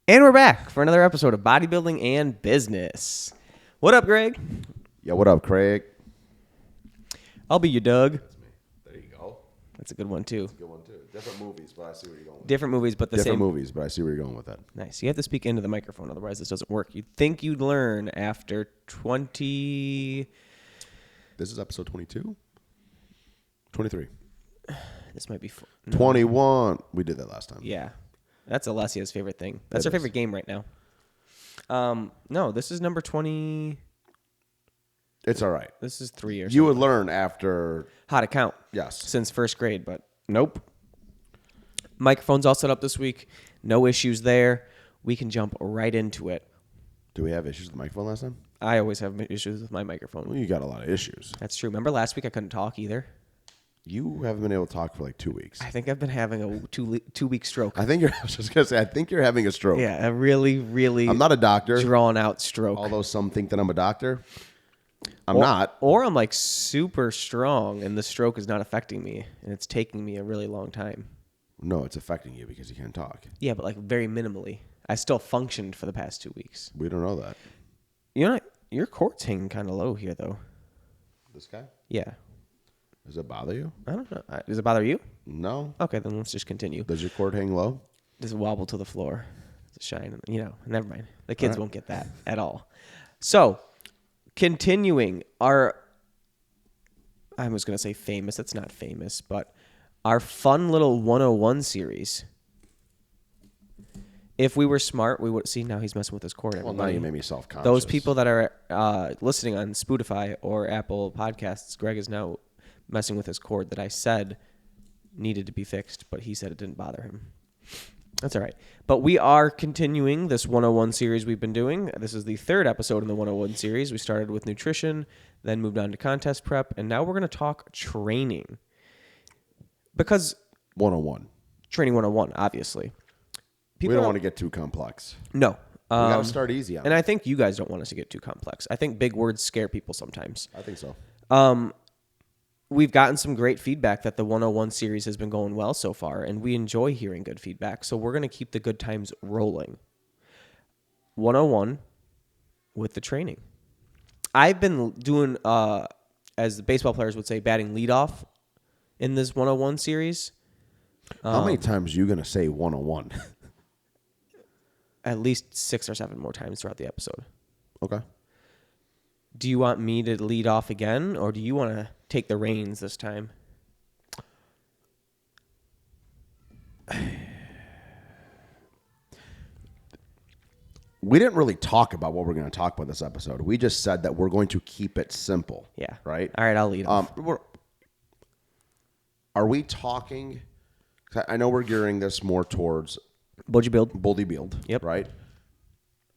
And we're back for another episode of Bodybuilding and Business. What up, Greg? Yeah, what up, Craig? I'll be your Doug. That's me. There you go. That's a good one, too. That's a good one, too. Different movies, but I see where you're going with Different movies, but the Different same. movies, but I see where you're going with that. Nice. You have to speak into the microphone, otherwise this doesn't work. You'd think you'd learn after 20... This is episode 22? 23. This might be... 21. We did that last time. Yeah. That's Alessia's favorite thing. That's her It favorite game right now. No, this is number 20... It's all right. This is 3 years. You would learn after... How to count. Yes. Since first grade, but nope. Microphone's all set up this week. No issues there. We can jump right into it. Do we have issues with the microphone last time? I always have issues with my microphone. Well, you got a lot of issues. That's true. Remember last week I couldn't talk either? You haven't been able to talk for like 2 weeks. I think I've been having a two-week stroke. I was just going to say, I think you're having a stroke. Yeah, a really, really I'm not a doctor. drawn-out stroke. Although some think that I'm a doctor. I'm not. Or I'm like super strong and the stroke is not affecting me and it's taking me a really long time. No, it's affecting you because you can't talk. Yeah, but like very minimally. I still functioned for the past 2 weeks. We don't know that. You know, your cord's hanging kind of low here, though. This guy? Yeah. Does it bother you? I don't know. Does it bother you? No. Okay, then let's just continue. Does your cord hang low? Just wobble to the floor. It's a shine. Never mind. The kids won't get that at all. So, continuing I was going to say famous. That's not famous, but our fun little 101 series. If we were smart, we would see. Now he's messing with his cord. Well, now you made me self-conscious. Those people that are listening on Spotify or Apple Podcasts, Greg is now messing with his cord that I said needed to be fixed, but he said it didn't bother him. That's all right. But we are continuing this 101 series we've been doing. This is the third episode in the 101 series. We started with nutrition, then moved on to contest prep, and now we're going to talk training. Because 101. training 101, obviously. We don't want to get too complex. No. We got to start easy on And it. I think you guys don't want us to get too complex. I think big words scare people sometimes. I think so. We've gotten some great feedback that the 101 series has been going well so far, and we enjoy hearing good feedback. So we're going to keep the good times rolling. 101 with the training. I've been doing, as the baseball players would say, batting leadoff in this 101 series. How many times are you going to say 101? At least 6 or 7 more times throughout the episode. Okay. Do you want me to lead off again, or do you want to take the reins this time? We didn't really talk about what we're going to talk about this episode. We just said that we're going to keep it simple. Yeah. Right? All right, I'll lead off. Are we talking... I know we're gearing this more towards... Bodybuild. Yep. Right?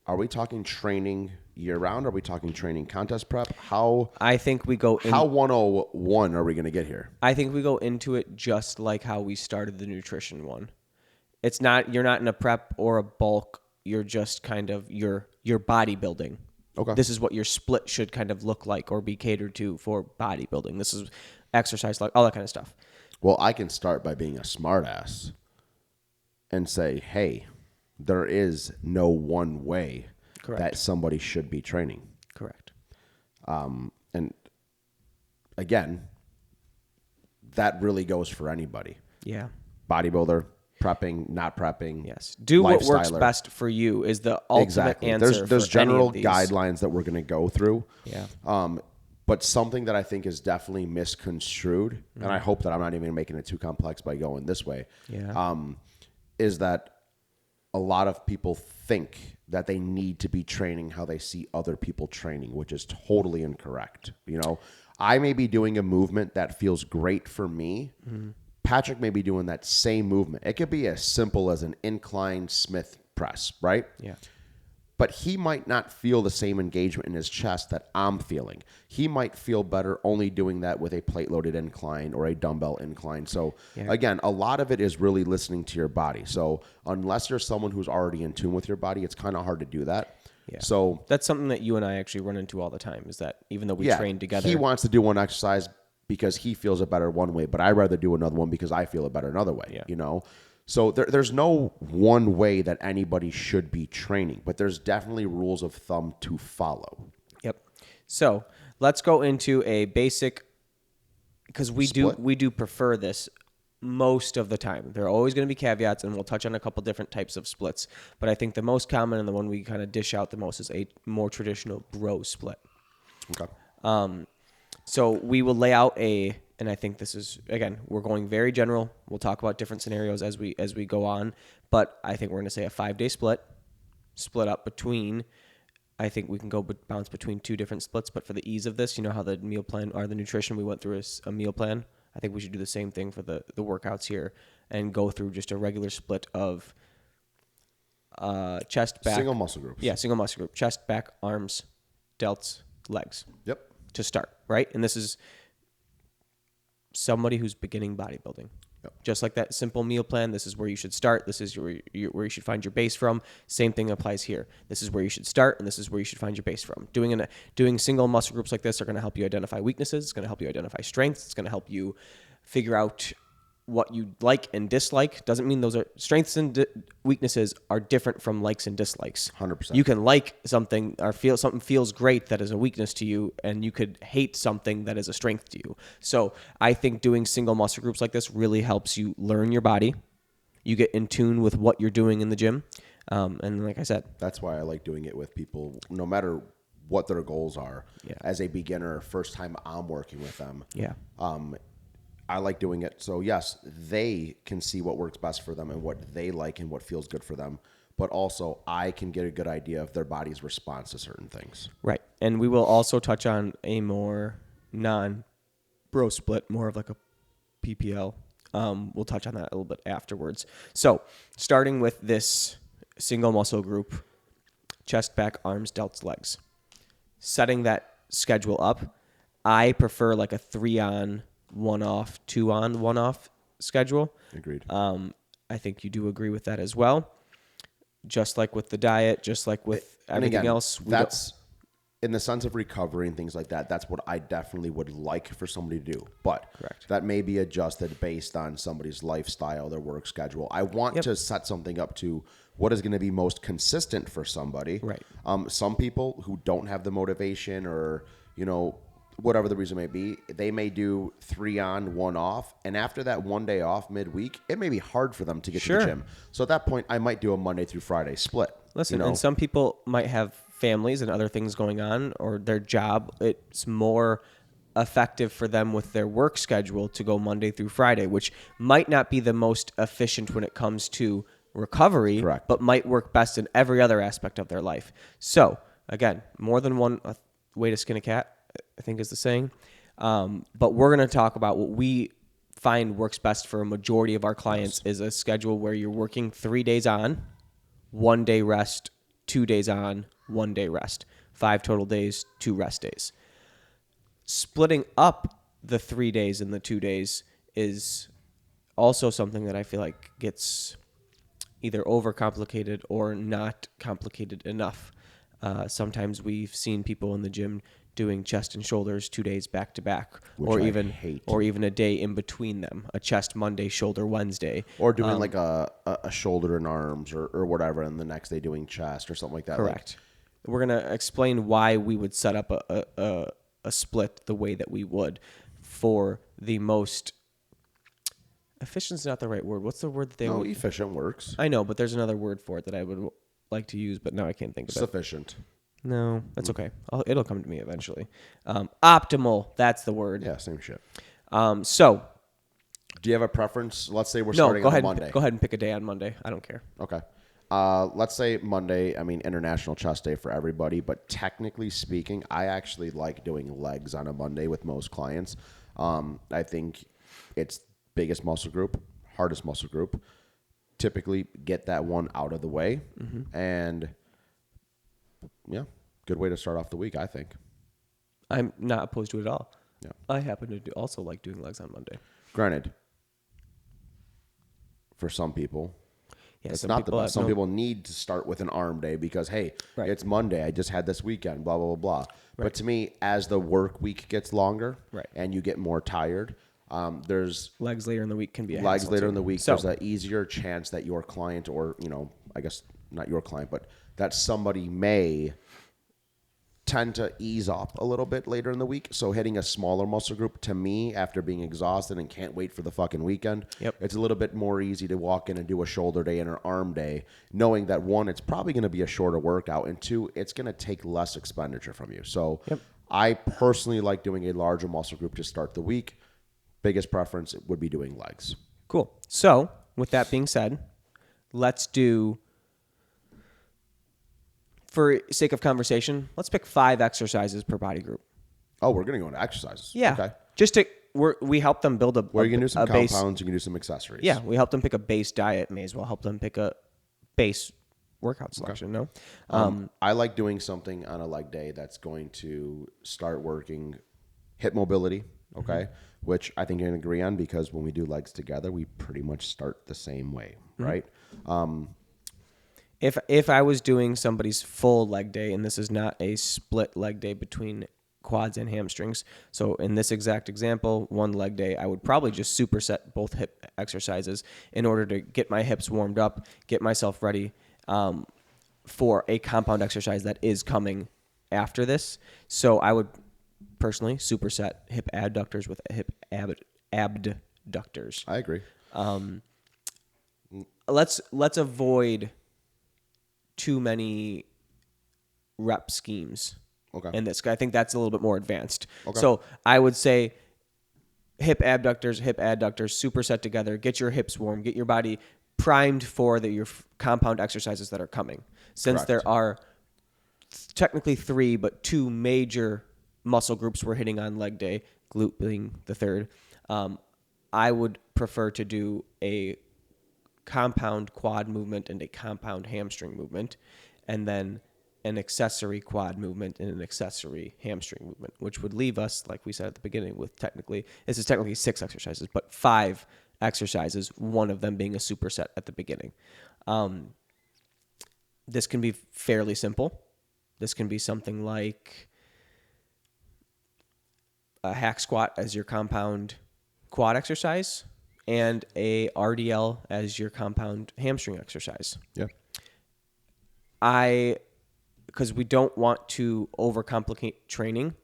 Are we talking training year-round? Are we talking training contest prep? How I think we go... How 101 are we going to get here? I think we go into it just like how we started the nutrition one. It's not... You're not in a prep or a bulk. You're just kind of... You're bodybuilding. Okay. This is what your split should kind of look like or be catered to for bodybuilding. This is exercise, like all that kind of stuff. Well, I can start by being a smartass and say, hey, there is no one way Correct. that somebody should be training. Correct. And again, that really goes for anybody. Yeah. Bodybuilder, prepping, not prepping. Yes. Do what works lifestyler. best for you is the ultimate Exactly. answer. There's for any general of these. guidelines that we're going to go through. Yeah. But something that I think is definitely misconstrued, and I hope that I'm not even making it too complex by going this way, is that a lot of people think that they need to be training how they see other people training, which is totally incorrect. You know, I may be doing a movement that feels great for me. Mm-hmm. Patrick may be doing that same movement. It could be as simple as an incline Smith press, right? Yeah. But he might not feel the same engagement in his chest that I'm feeling. He might feel better only doing that with a plate-loaded incline or a dumbbell incline. So, again, a lot of it is really listening to your body. So unless you're someone who's already in tune with your body, it's kind of hard to do that. Yeah. So that's something that you and I actually run into all the time, is that even though we train together. He wants to do one exercise because he feels it better one way, but I'd rather do another one because I feel it better another way, you know? So there's no one way that anybody should be training, but there's definitely rules of thumb to follow. Yep. So let's go into a basic, because we do prefer this most of the time. There are always going to be caveats, and we'll touch on a couple different types of splits. But I think the most common and the one we kind of dish out the most is a more traditional bro split. Okay. So we will lay out and I think this is, again, we're going very general. We'll talk about different scenarios as we go on, but I think we're going to say a 5-day split up between, I think we can bounce between 2 different splits, but for the ease of this, you know how the meal plan or the nutrition we went through is a meal plan. I think we should do the same thing for the workouts here and go through just a regular split of chest, back. Single muscle groups. Yeah, single muscle group. Chest, back, arms, delts, legs. Yep. To start, right? And this is somebody who's beginning bodybuilding. Yep. Just like that simple meal plan, this is where you should start. This is where you should find your base from. Same thing applies here. This is where you should start, and this is where you should find your base from. Doing single muscle groups like this are going to help you identify weaknesses. It's going to help you identify strengths. It's going to help you figure out what you like and dislike. Doesn't mean those are strengths and weaknesses are different from likes and dislikes. 100%. You can like something or feel something feels great that is a weakness to you, and you could hate something that is a strength to you. So I think doing single muscle groups like this really helps you learn your body. You get in tune with what you're doing in the gym. And like I said, that's why I like doing it with people, no matter what their goals are. Yeah. As a beginner, first time I'm working with them. Yeah. I like doing it. So yes, they can see what works best for them and what they like and what feels good for them. But also I can get a good idea of their body's response to certain things. Right. And we will also touch on a more non-bro split, more of like a PPL. We'll touch on that a little bit afterwards. So starting with this single muscle group, chest, back, arms, delts, legs. Setting that schedule up, I prefer like a 3-on, 1-off, 2-on, 1-off schedule. Agreed. I think you do agree with that as well. Just like with the diet, just like with everything else. That's in the sense of recovery and things like that. That's what I definitely would like for somebody to do. But correct. That may be adjusted based on somebody's lifestyle, their work schedule. I want to set something up to what is going to be most consistent for somebody. Right. Some people who don't have the motivation or, whatever the reason may be, they may do 3-on, 1-off. And after that 1 day off midweek, it may be hard for them to get to the gym. So at that point, I might do a Monday through Friday split. Listen, and some people might have families and other things going on or their job. It's more effective for them with their work schedule to go Monday through Friday, which might not be the most efficient when it comes to recovery, correct, but might work best in every other aspect of their life. So again, more than one way to skin a cat, I think is the saying. But we're going to talk about what we find works best for a majority of our clients is a schedule where you're working 3 days on, 1 day rest, 2 days on, 1 day rest, 5 total days, 2 rest days. Splitting up the 3 days and the 2 days is also something that I feel like gets either overcomplicated or not complicated enough. Sometimes we've seen people in the gym doing chest and shoulders 2 days back to back, or even a day in between them, a chest Monday, shoulder Wednesday, or doing like a shoulder and arms or whatever, and the next day doing chest or something like that. Correct. We're gonna explain why we would set up a split the way that we would for the most. Efficient is not the right word. What's the word that they? No, efficient works. I know, but there's another word for it that I would like to use, but now I can't think of it. Sufficient. No, that's okay. It'll come to me eventually. Optimal, that's the word. Yeah, same shit. So, do you have a preference? Let's say we're starting on Monday. Go ahead and pick a day on Monday. I don't care. Okay. Let's say Monday, International Chest Day for everybody, but technically speaking, I actually like doing legs on a Monday with most clients. I think it's biggest muscle group, hardest muscle group. Typically get that one out of the way. Mm-hmm. And yeah, good way to start off the week, I think. I'm not opposed to it at all. Yeah. I happen to also like doing legs on Monday. Granted, for some people, it's some not the people best. Some people need to start with an arm day because, hey, it's Monday. I just had this weekend, blah, blah, blah, blah. Right. But to me, as the work week gets longer and you get more tired, There's legs later in the week can be a legs hassle later too. in the week. So, There's an easier chance that your client, or I guess not your client, but that somebody may tend to ease up a little bit later in the week. So hitting a smaller muscle group, to me, after being exhausted and can't wait for the fucking weekend, it's a little bit more easy to walk in and do a shoulder day and an arm day, knowing that one, it's probably going to be a shorter workout, and two, it's going to take less expenditure from you. So I personally like doing a larger muscle group to start the week. Biggest preference would be doing legs. Cool. So with that being said, let's do, for sake of conversation, let's pick 5 exercises per body group. Oh, we're going to go into exercises. Yeah. Okay. Just to, we help them build Where you can do some base. compounds, you can do some accessories. Yeah, we help them pick a base diet. May as well help them pick a base workout selection, no? I like doing something on a leg day that's going to start working hip mobility, okay? Which I think you're going to agree on, because when we do legs together, we pretty much start the same way, right? If I was doing somebody's full leg day, and this is not a split leg day between quads and hamstrings, so in this exact example, one leg day, I would probably just superset both hip exercises in order to get my hips warmed up, get myself ready for a compound exercise that is coming after this. So I would personally superset hip adductors with hip abductors. I agree. Let's avoid too many rep schemes. Okay. In this, I think that's a little bit more advanced. Okay. So I would say hip abductors, hip adductors, superset together. Get your hips warm. Get your body primed for your compound exercises that are coming. Since Correct. there are technically 3, but 2 major muscle groups we're hitting on leg day, glute being the third, I would prefer to do a compound quad movement and a compound hamstring movement, and then an accessory quad movement and an accessory hamstring movement, which would leave us, like we said at the beginning, with technically 6 exercises, but 5 exercises, one of them being a superset at the beginning. This can be fairly simple. This can be something like a hack squat as your compound quad exercise and a RDL as your compound hamstring exercise. Yeah. Because we don't want to overcomplicate training,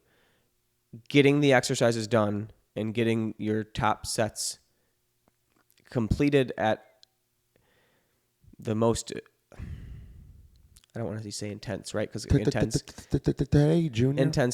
getting the exercises done and getting your top sets completed at the most, I don't want to say intense, right? Because intense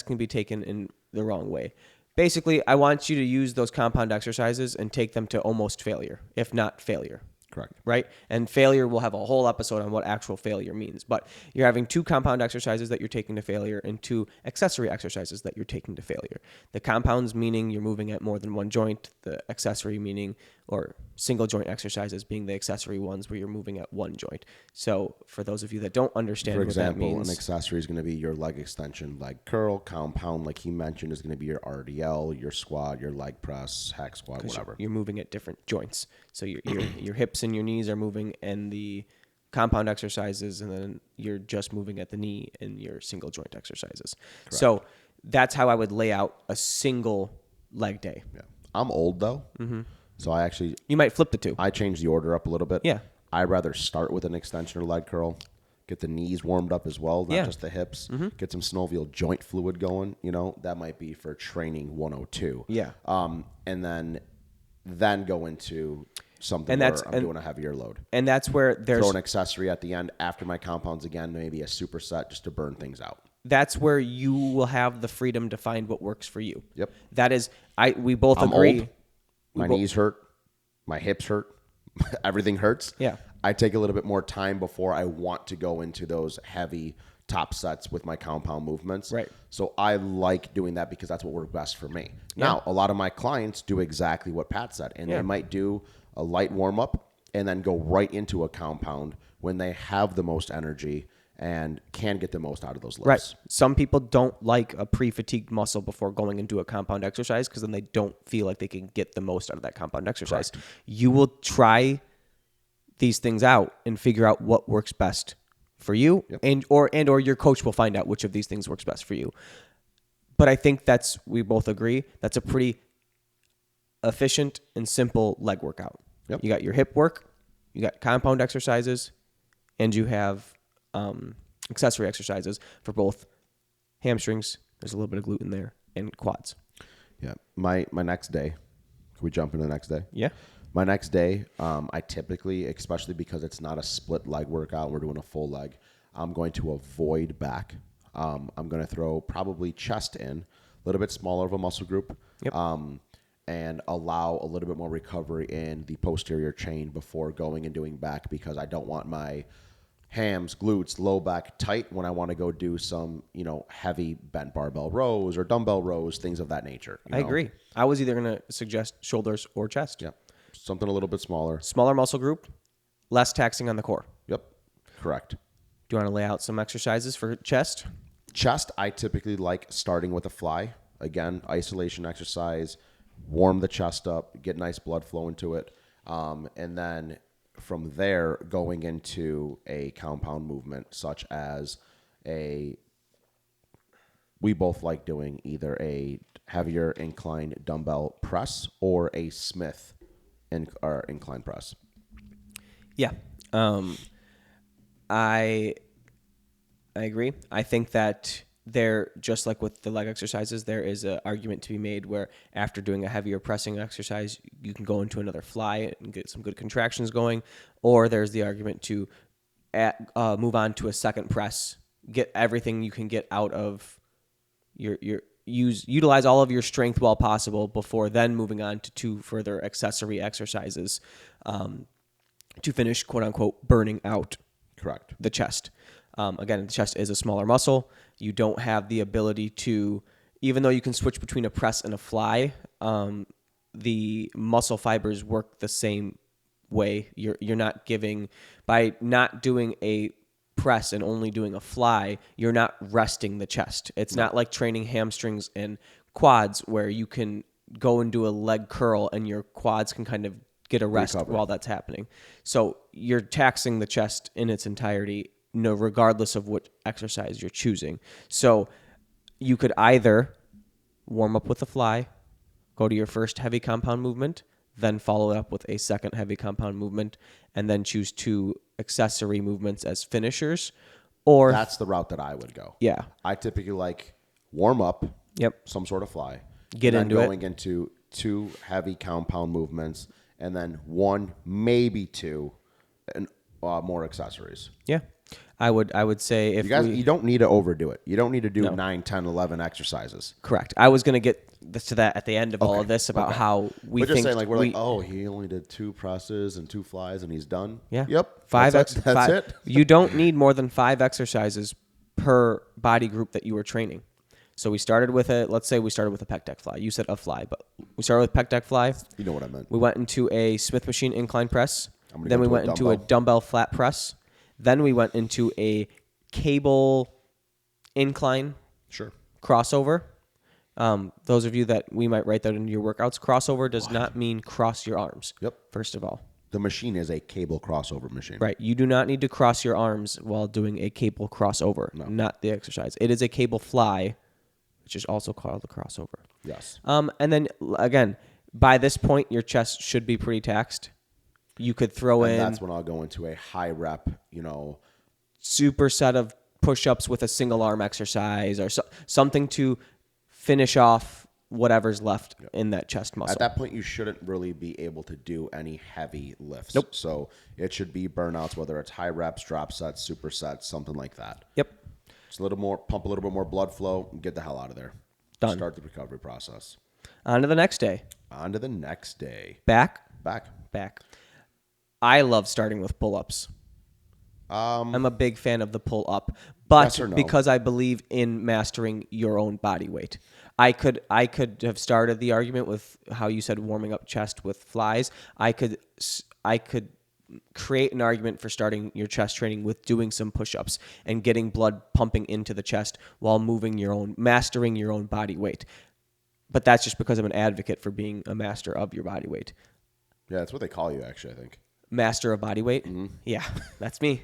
can be taken in the wrong way. Basically, I want you to use those compound exercises and take them to almost failure, if not failure. Correct. Right? And failure, we'll have a whole episode on what actual failure means. But you're having 2 compound exercises that you're taking to failure and 2 accessory exercises that you're taking to failure. The compounds meaning you're moving at more than one joint. The accessory meaning, or single joint exercises being the accessory ones where you're moving at one joint. So for those of you that don't understand For what that example, means. an accessory is going to be your leg extension, leg curl. Compound, like he mentioned, is going to be your RDL, your squat, your leg press, hack squat, whatever. You're moving at different joints. So your hips and your knees are moving and the compound exercises, and then you're just moving at the knee and your single joint exercises. Correct. So that's how I would lay out a single leg day. Yeah. I'm old though. Mm-hmm. So you might flip the 2. I changed the order up a little bit. Yeah. I'd rather start with an extension or leg curl, get the knees warmed up as well, not just the hips, get some synovial joint fluid going. That might be for training 102. Yeah. And then go into something where I'm doing a heavier load. And that's where there's... Throw an accessory at the end after my compounds again, maybe a superset just to burn things out. That's where you will have the freedom to find what works for you. Yep. That is, we both I'm agree. Old. My knees hurt. My hips hurt. Everything hurts. Yeah. I take a little bit more time before I want to go into those heavy top sets with my compound movements. Right. So I like doing that because that's what works best for me. Yeah. Now, a lot of my clients do exactly what Pat said, and they might do a light warm-up and then go right into a compound when they have the most energy and can get the most out of those lifts. Right. Some people don't like a pre-fatigued muscle before going into a compound exercise because then they don't feel like they can get the most out of that compound exercise. Correct. You will try these things out and figure out what works best for you, and or your coach will find out which of these things works best for you. But I think we both agree, that's a pretty efficient and simple leg workout. Yep. You got your hip work, you got compound exercises, and you have accessory exercises for both hamstrings. There's a little bit of glute in there, and quads. Yeah. My next day, can we jump into the next day? Yeah. My next day, I typically, especially because it's not a split leg workout, we're doing a full leg, I'm going to avoid back. I'm going to throw probably chest in, a little bit smaller of a muscle group, Yep. and allow a little bit more recovery in the posterior chain before going and doing back, because I don't want my hams, glutes, low back tight when I want to go do some, heavy bent barbell rows or dumbbell rows, things of that nature. I agree. I was either going to suggest shoulders or chest. Yeah. Something a little bit smaller. Smaller muscle group, less taxing on the core. Yep. Correct. Do you want to lay out some exercises for chest? Chest, I typically like starting with a fly. Again, isolation exercise, warm the chest up, get nice blood flow into it. And then from there, going into a compound movement such as we both like doing either a heavier incline dumbbell press or a Smith incline press. Yeah. I agree. I think that there, just like with the leg exercises, there is an argument to be made where after doing a heavier pressing exercise, you can go into another fly and get some good contractions going. Or there's the argument to move on to a second press, get everything you can get out of utilize all of your strength while possible before then moving on to 2 further accessory exercises to finish, quote unquote, burning out. Correct. The chest. Again, the chest is a smaller muscle. You don't have the ability to, even though you can switch between a press and a fly, the muscle fibers work the same way. You're not giving, by not doing a press and only doing a fly, you're not resting the chest. It's not like training hamstrings and quads where you can go and do a leg curl and your quads can kind of get a rest while that's happening. So you're taxing the chest in its entirety, regardless of what exercise you're choosing. So you could either warm up with a fly, go to your first heavy compound movement, then follow it up with a second heavy compound movement, and then choose 2 accessory movements as finishers. Or that's the route that I would go. Yeah. I typically like warm up. Yep. Some sort of fly. Get into it. Going into 2 heavy compound movements, and then 1, maybe 2, and more accessories. Yeah. I would say if you don't need to overdo it. You don't need to do 9, 10, 11 exercises. Correct. I was going to get to that at the end of all of this about how we just think saying, like, he only did 2 presses and 2 flies and he's done. Yeah. Yep. 5 That's it. You don't need more than 5 exercises per body group that you were training. So let's say we started with a pec deck fly. You said a fly, but we started with pec deck fly. You know what I meant. We went into a Smith machine incline press. Then we went into a dumbbell flat press. Then we went into a cable incline crossover. Those of you that we might write that into your workouts, crossover does not mean cross your arms. Yep. First of all. The machine is a cable crossover machine. Right. You do not need to cross your arms while doing a cable crossover. No. Not the exercise. It is a cable fly, which is also called a crossover. Yes. And then, again, by this point, your chest should be pretty taxed. You could throw in... that's when I'll go into a high rep, super set of push-ups with a single arm exercise or something to finish off whatever's left in that chest muscle. At that point, you shouldn't really be able to do any heavy lifts. Nope. So it should be burnouts, whether it's high reps, drop sets, supersets, something like that. Yep. Just pump a little bit more blood flow, and get the hell out of there. Done. Start the recovery process. On to the next day. Back. I love starting with pull-ups. I'm a big fan of the pull-up, but yes or no? Because I believe in mastering your own body weight. I could have started the argument with how you said warming up chest with flies. I could create an argument for starting your chest training with doing some push-ups and getting blood pumping into the chest while mastering your own body weight. But that's just because I'm an advocate for being a master of your body weight. Yeah, that's what they call you, actually, I think. Master of body weight? Mm-hmm. Yeah, that's me.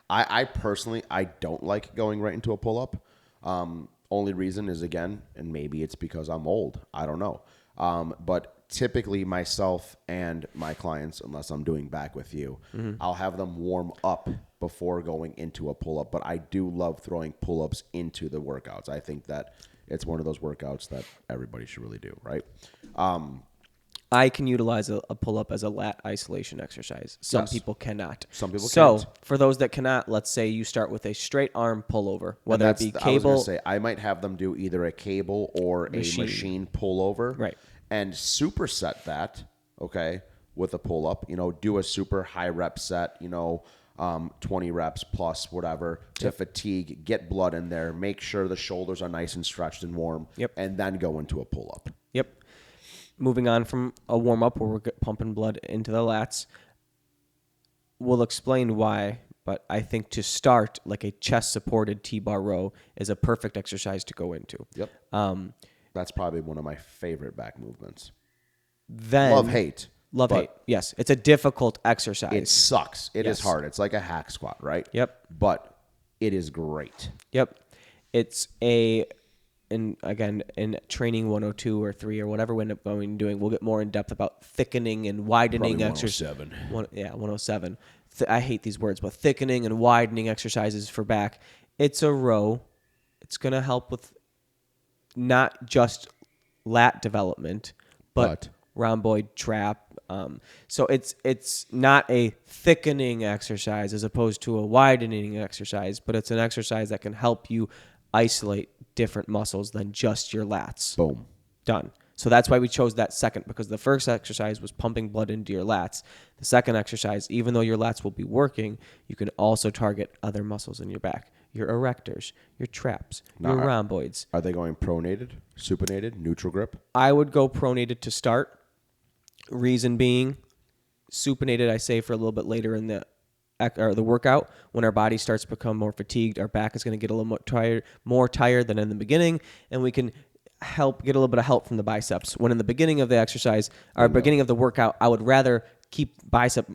I personally, I don't like going right into a pull-up. Only reason is, again, and maybe it's because I'm old. I don't know. But typically myself and my clients, unless I'm doing back with you, I'll have them warm up before going into a pull-up. But I do love throwing pull-ups into the workouts. I think that it's one of those workouts that everybody should really do, right? I can utilize a pull-up as a lat isolation exercise. Some Yes. people cannot. Some people so, can't. for those that cannot, let's say you start with a straight arm pullover, whether it be I was cable. going to say, I might have them do either a cable or a machine pullover. Right. And superset that, okay, with a pull-up. Do a super high rep set, 20 reps plus whatever to fatigue, get blood in there, make sure the shoulders are nice and stretched and warm, and then go into a pull-up. Yep. Moving on from a warm-up where we're pumping blood into the lats, we'll explain why, but I think to start, like a chest-supported T-bar row is a perfect exercise to go into. Yep. That's probably one of my favorite back movements. Then Love-hate. Love-hate. Yes. It's a difficult exercise. It sucks. It is hard. It's like a hack squat, right? Yep. But it is great. Yep. It's and again, in training 102 or 3 or whatever we end up doing, we'll get more in depth about thickening and widening exercise. 107. I hate these words, but thickening and widening exercises for back. It's a row. It's going to help with not just lat development, but rhomboid trap. So it's not a thickening exercise as opposed to a widening exercise, but it's an exercise that can help you isolate different muscles than just your lats. Boom. Done. So that's why we chose that second, because the first exercise was pumping blood into your lats. The second exercise, even though your lats will be working, you can also target other muscles in your back. Your erectors, your traps, your rhomboids. Are they going pronated, supinated, neutral grip? I would go pronated to start. Reason being, supinated I say for a little bit later in the workout, when our body starts to become more fatigued, our back is going to get a little more tired than in the beginning, and we can get a little bit of help from the biceps. When in the beginning of the exercise, or beginning of the workout, I would rather keep bicep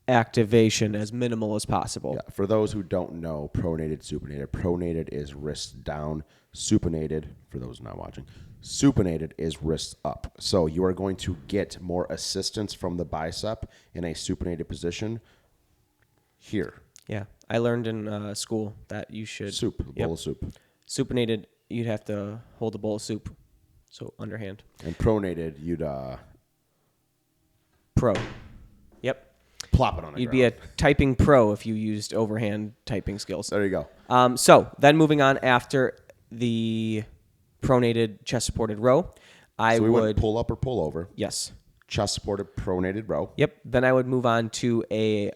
activation as minimal as possible. Yeah. For those who don't know, pronated, supinated. Pronated is wrist down. Supinated, for those not watching, supinated is wrist up. So you are going to get more assistance from the bicep in a supinated position here. Yeah. I learned in school that you should... Bowl of soup. Supinated, you'd have to hold a bowl of soup, so underhand. And pronated, you'd... Pro. Yep. Plop it on the You'd ground. be a typing pro if you used overhand typing skills. There you go. So then moving on after the pronated chest-supported row, we would pull up or pull over. Yes. Chest-supported pronated row. Yep. Then I would move on to a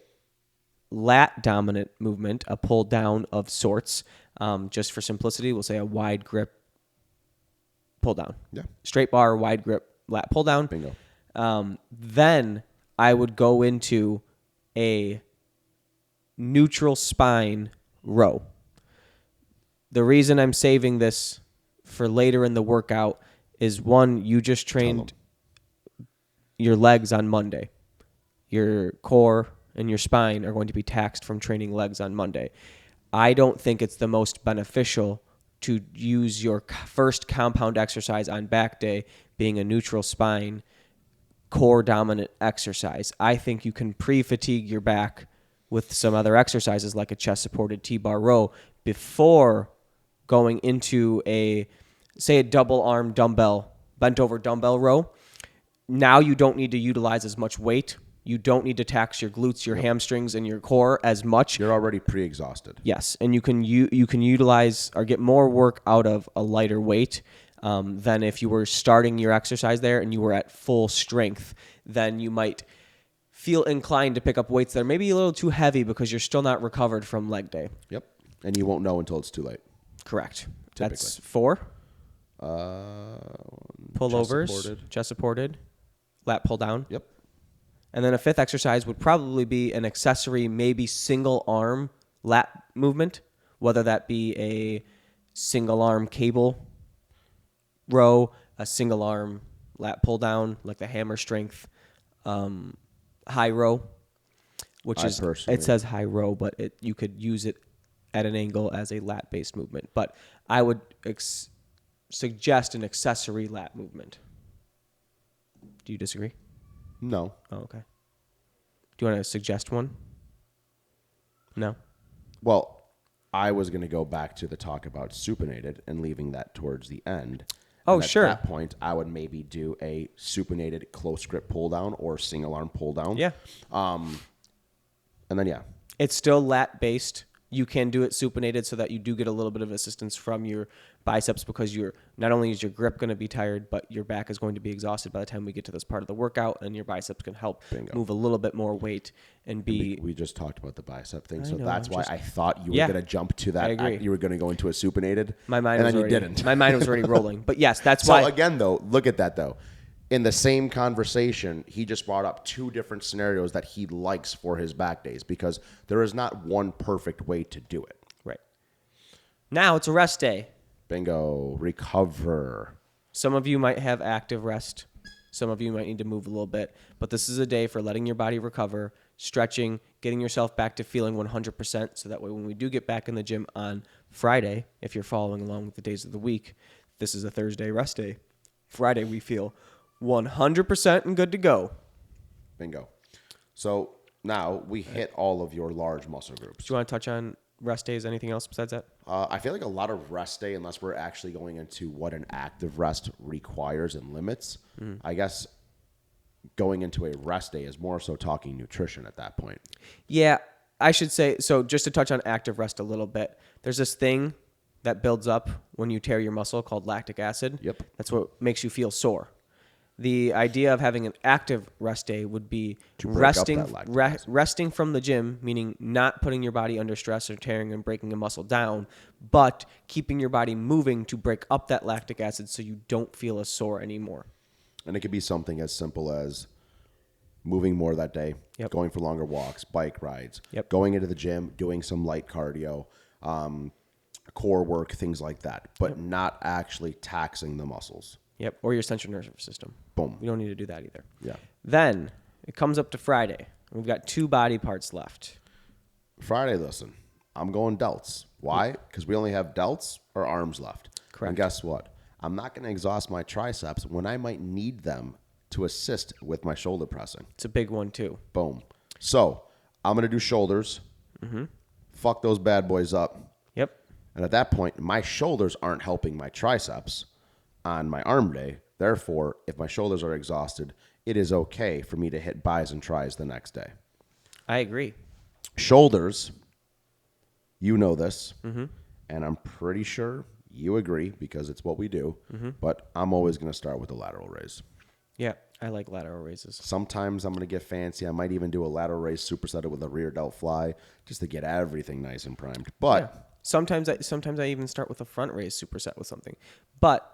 lat-dominant movement, a pull-down of sorts. Just for simplicity, we'll say a wide grip pull-down. Yeah. Straight bar, wide grip, lat pull-down. Bingo. Then I would go into a neutral spine row. The reason I'm saving this for later in the workout is, one, you just trained your legs on Monday. Your core and your spine are going to be taxed from training legs on Monday. I don't think it's the most beneficial to use your first compound exercise on back day being a neutral spine core dominant exercise. I think you can pre-fatigue your back with some other exercises like a chest supported T-bar row before going into a double arm dumbbell, bent over dumbbell row. Now you don't need to utilize as much weight. You don't need to tax your glutes, your hamstrings, and your core as much. You're already pre-exhausted. Yes, and you can utilize or get more work out of a lighter weight than if you were starting your exercise there and you were at full strength. Then you might feel inclined to pick up weights that are maybe a little too heavy because you're still not recovered from leg day. Yep, and you won't know until it's too late. Correct. Typically. That's 4. Pullovers, chest supported, lat pull down. Yep. And then a fifth exercise would probably be an accessory, maybe single arm lat movement, whether that be a single arm cable row, a single arm lat pull down, like the hammer strength high row, which it says high row, but you could use it at an angle as a lat based movement. But I would suggest an accessory lat movement. Do you disagree? No. Oh, okay. Do you want to suggest one? No? Well, I was going to go back to the talk about supinated and leaving that towards the end. Oh, and sure. At that point, I would maybe do a supinated close grip pull down or single arm pull down. Yeah. And then, yeah. It's still lat based. You can do it supinated so that you do get a little bit of assistance from your biceps because you're not only is your grip going to be tired, but your back is going to be exhausted by the time we get to this part of the workout, and your biceps can help move a little bit more weight and be. We just talked about the bicep thing, I so know, that's I'm why just- I thought you were Yeah, going to jump to that. I agree. You were going to go into a supinated. My mind and was then already, you didn't. My mind was already rolling, but yes, that's So why. again, though, look at that though. In the same conversation, he just brought up two different scenarios that he likes for his back days because there is not one perfect way to do it. Right. Now it's a rest day. Bingo. Recover. Some of you might have active rest. Some of you might need to move a little bit. But this is a day for letting your body recover, stretching, getting yourself back to feeling 100%. So that way when we do get back in the gym on Friday, if you're following along with the days of the week, this is a Thursday rest day. Friday we feel 100% and good to go. Bingo. So now we hit all of your large muscle groups. Do you want to touch on rest days? Anything else besides that? I feel like a lot of rest day, unless we're actually going into what an active rest requires and limits, I guess going into a rest day is more so talking nutrition at that point. Yeah, I should say, so just to touch on active rest a little bit, there's this thing that builds up when you tear your muscle called lactic acid. Yep. That's what makes you feel sore. The idea of having an active rest day would be To break up resting, that lactic acid. resting from the gym, meaning not putting your body under stress or tearing and breaking a muscle down, but keeping your body moving to break up that lactic acid so you don't feel as sore anymore. And it could be something as simple as moving more that day, Yep. going for longer walks, bike rides, Yep. going into the gym, doing some light cardio, core work, things like that, but not actually taxing the muscles. Yep, or your central nervous system. Boom. We don't need to do that either. Yeah. Then it comes up to Friday. We've got 2 body parts left. Friday, listen, I'm going delts. Why? Because we only have delts or arms left. Correct. And guess what? I'm not going to exhaust my triceps when I might need them to assist with my shoulder pressing. It's a big one too. Boom. So I'm going to do shoulders. Fuck those bad boys up. Yep. And at that point, my shoulders aren't helping my triceps on my arm day. Therefore, if my shoulders are exhausted, it is okay for me to hit bis and tris the next day. I agree. Shoulders, you know this, and I'm pretty sure you agree because it's what we do, but I'm always going to start with the lateral raise. Yeah, I like lateral raises. Sometimes I'm going to get fancy. I might even do a lateral raise superset it with a rear delt fly just to get everything nice and primed. But Yeah. Sometimes I even start with a front raise superset with something. But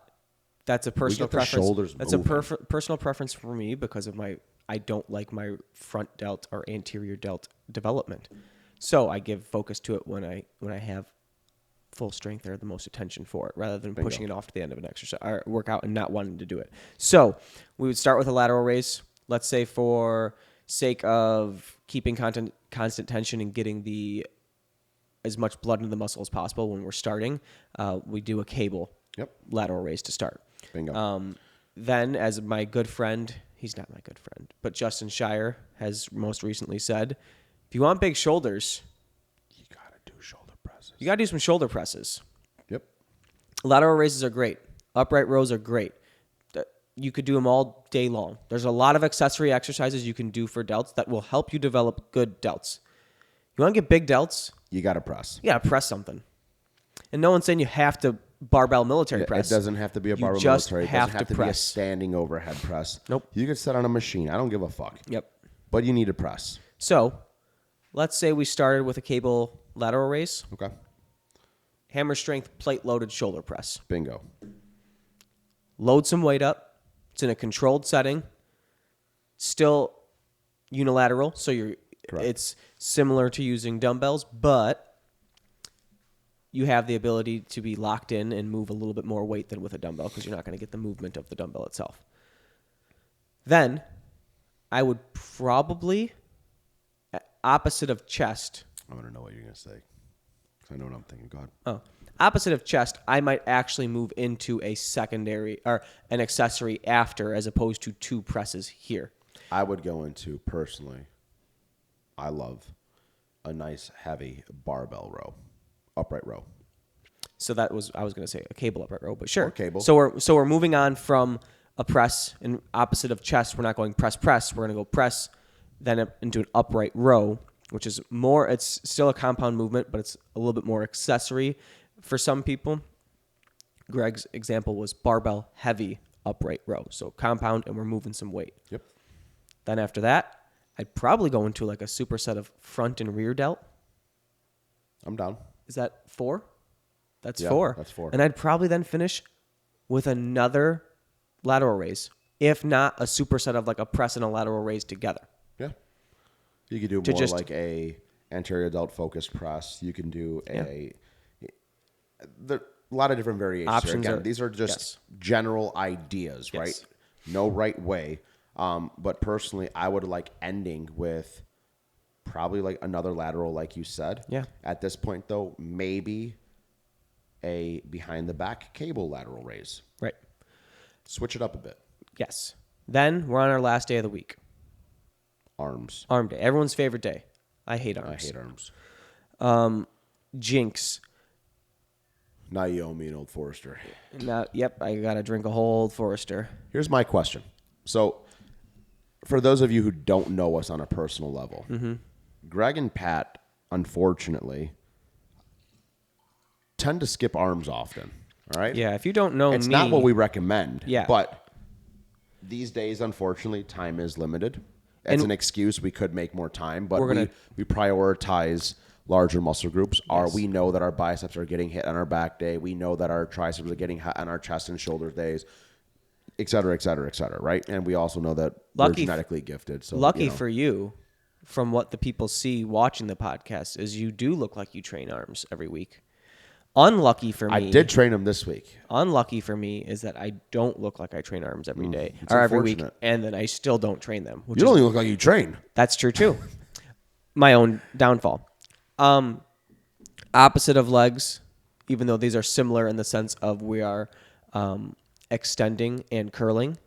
that's a personal get the preference. shoulders That's moving. a personal preference for me because of I don't like my front delt or anterior delt development. So I give focus to it when I have full strength or the most attention for it rather than pushing it off to the end of an exercise or workout and not wanting to do it. So we would start with a lateral raise. Let's say for sake of keeping constant tension and getting as much blood into the muscle as possible when we're starting, we do a cable lateral raise to start. Bingo. Then, as my good friend, he's not my good friend, but Justin Shire has most recently said, if you want big shoulders, You got to do shoulder presses. you got to do some shoulder presses. Yep. Lateral raises are great. Upright rows are great. You could do them all day long. There's a lot of accessory exercises you can do for delts that will help you develop good delts. You want to get big delts? You got to press. You got to press something. And no one's saying you have to barbell military press. It doesn't have to be a You barbell just military. It have doesn't have to to be a press. standing overhead press. Nope. You can sit on a machine. I don't give a fuck. Yep. But you need to press. So let's say we started with a cable lateral raise, Okay. hammer strength plate loaded shoulder press. Bingo. Load some weight up. It's in a controlled setting. Still unilateral, so Correct. it's similar to using dumbbells, but you have the ability to be locked in and move a little bit more weight than with a dumbbell because you're not going to get the movement of the dumbbell itself. Then I would probably, opposite of chest, I want to know what you're going to say. 'Cause I know what I'm thinking. God. Oh, Opposite of chest, I might actually move into a secondary or an accessory after, as opposed to 2 presses here. I would go into, personally, I love a nice heavy barbell row, upright row. So I was going to say a cable upright row, but sure. Or cable. So we're moving on from a press, and opposite of chest, we're not going press. We're going to go press, then into an upright row, which is more. It's still a compound movement, but it's a little bit more accessory for some people. Greg's example was barbell heavy upright row, so compound, and we're moving some weight. Yep. Then after that, I'd probably go into like a superset of front and rear delt. I'm down. Is that 4? That's Yeah, 4. that's 4. And I'd probably then finish with another lateral raise, if not a superset of like a press and a lateral raise together. Yeah. You could do more like a anterior delt focused press. You can do a lot of different variations. Options Again, these are just general ideas, right? No right way. But personally, I would like ending with probably like another lateral, like you said. Yeah. At this point, though, maybe a behind the back cable lateral raise. Right. Switch it up a bit. Yes. Then we're on our last day of the week. Arms. Arm day. Everyone's favorite day. I hate arms. I hate arms. Jinx. Now you owe me an Old Forester. Now, yep, I got to drink a whole Old Forester. Here's my question. So, for those of you who don't know us on a personal level, Greg and Pat, unfortunately, tend to skip arms often. All right? Yeah, if you don't know it's me, not what we recommend. Yeah. But these days, unfortunately, time is limited. It's an excuse. We could make more time, but we prioritize larger muscle groups. We know that our biceps are getting hit on our back day. We know that our triceps are getting hit on our chest and shoulder days, et cetera, et cetera, et cetera, right? And we also know that we're genetically gifted. So lucky for you, from what the people see watching the podcast, is you do look like you train arms every week. Unlucky for me. I did train them this week. Unlucky for me is that I don't look like I train arms every day or every week, and then I still don't train them. You don't even look like you train. That's true too. My own downfall. Opposite of legs, even though these are similar in the sense of we are extending and curling.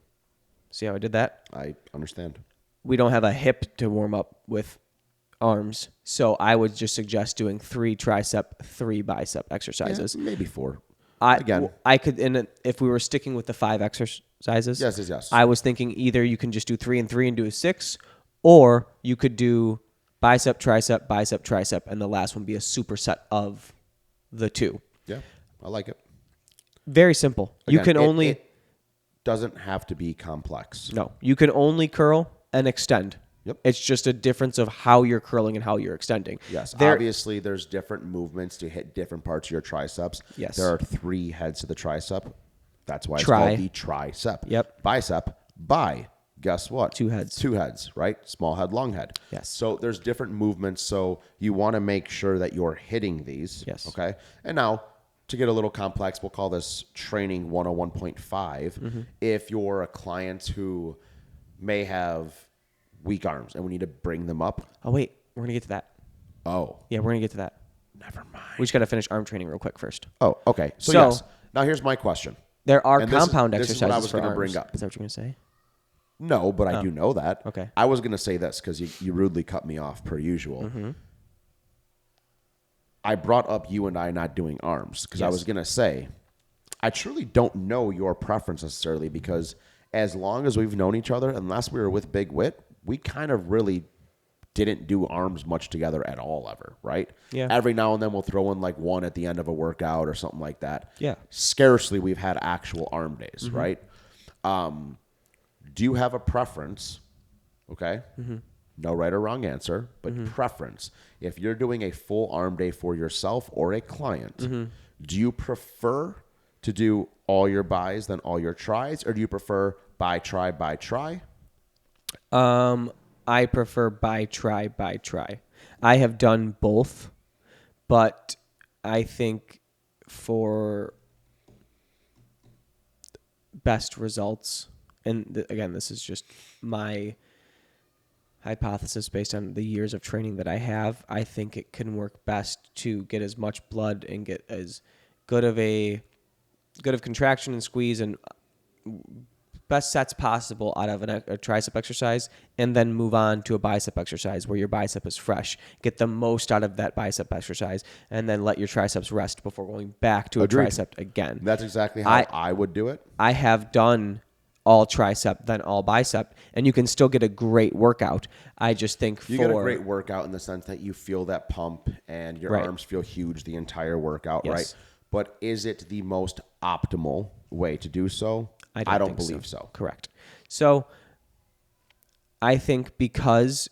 See how I did that? I understand. We don't have a hip to warm up with arms, so I would just suggest doing 3 tricep, 3 bicep exercises. Yeah, maybe 4. I could, if we were sticking with the 5 exercises. Yes. I was thinking either you can just do 3 and 3 and do a 6, or you could do bicep, tricep, and the last one be a superset of the 2. Yeah, I like it. Very simple. Again, you can only it doesn't have to be complex. No, you can only curl and extend. Yep. It's just a difference of how you're curling and how you're extending. Yes. Obviously, there's different movements to hit different parts of your triceps. Yes. There are 3 heads to the tricep. That's why it's called the tricep. Yep. Bicep, guess what? 2 heads. 2 heads, right? Small head, long head. Yes. So there's different movements. So you want to make sure that you're hitting these. Yes. Okay. And now, to get a little complex, we'll call this training 101.5. Mm-hmm. If you're a client who may have weak arms and we need to bring them up. Oh, wait. We're going to get to that. Oh. Yeah, we're going to get to that. Never mind. We just got to finish arm training real quick first. Oh, okay. So yes. Now here's my question. There are And compound this exercises is what I was for gonna arms. bring up. Is that what you're going to say? No, but I do know that. Okay. I was going to say this because you rudely cut me off per usual. Mm-hmm. I brought up you and I not doing arms because I was going to say, I truly don't know your preference necessarily because as long as we've known each other, unless we were with Big Wit, we kind of really didn't do arms much together at all ever, right? Yeah. Every now and then we'll throw in like one at the end of a workout or something like that. Yeah. Scarcely we've had actual arm days, right? Do you have a preference? Okay. Mm-hmm. No right or wrong answer, but preference. If you're doing a full arm day for yourself or a client, do you prefer to do all your bis than all your tries, or do you prefer bi, try, bi, try? I prefer by try. I have done both, but I think for best results, and again, this is just my hypothesis based on the years of training that I have, I think it can work best to get as much blood and get as good of contraction and squeeze and best sets possible out of a tricep exercise, and then move on to a bicep exercise where your bicep is fresh. Get the most out of that bicep exercise, and then let your triceps rest before going back to Agreed. a tricep again. That's exactly how I would do it. I have done all tricep, then all bicep, and you can still get a great workout. I just think you get a great workout in the sense that you feel that pump and your arms feel huge the entire workout, right? But is it the most optimal way to do so? I don't believe so. Correct. So I think because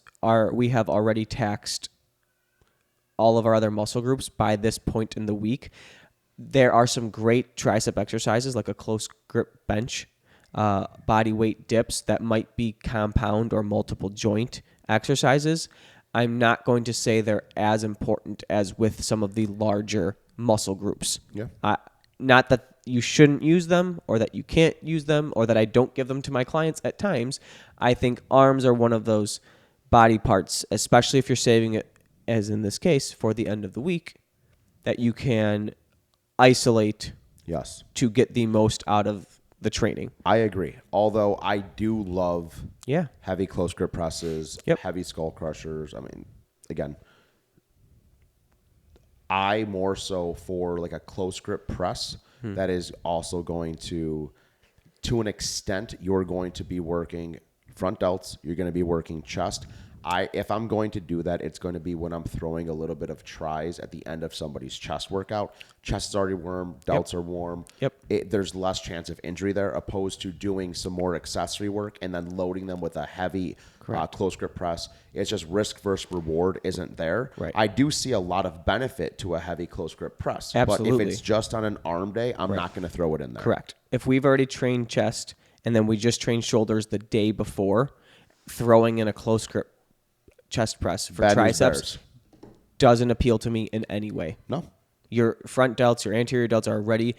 we have already taxed all of our other muscle groups by this point in the week, there are some great tricep exercises like a close grip bench, body weight dips that might be compound or multiple joint exercises. I'm not going to say they're as important as with some of the larger muscle groups. Yeah. Not that you shouldn't use them or that you can't use them or that I don't give them to my clients at times. I think arms are one of those body parts, especially if you're saving it, as in this case, for the end of the week, that you can isolate to get the most out of the training. I agree. Although I do love heavy close grip presses, heavy skull crushers. I mean, again, I more so for like a close grip press that is also going to an extent, you're going to be working front delts. You're going to be working chest. If I'm going to do that, it's going to be when I'm throwing a little bit of tries at the end of somebody's chest workout. Chest is already warm. Delts are warm. There's less chance of injury there, opposed to doing some more accessory work and then loading them with a heavy close grip press. It's just risk versus reward isn't there. I do see a lot of benefit to a heavy close grip press. Absolutely. But if it's just on an arm day, I'm not going to throw it in there. Correct. If we've already trained chest and then we just trained shoulders the day before, throwing in a close grip chest press for triceps doesn't appeal to me in any way. No. Your front delts, your anterior delts are already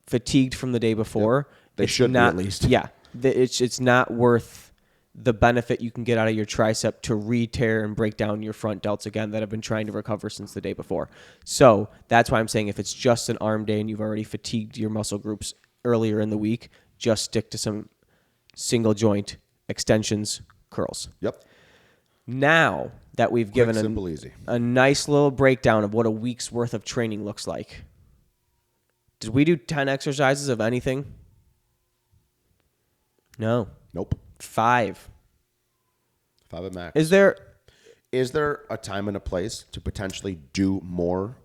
fatigued from the day before. They should be at least. Yeah. It's not worth the benefit you can get out of your tricep to re-tear and break down your front delts again that have been trying to recover since the day before. So that's why I'm saying if it's just an arm day and you've already fatigued your muscle groups earlier in the week, just stick to some single joint extensions, curls. Yep. Now that we've given a nice little breakdown of what a week's worth of training looks like, did we do 10 exercises of anything? No. Nope. 5. 5 at max. Is there a time and a place to potentially do more?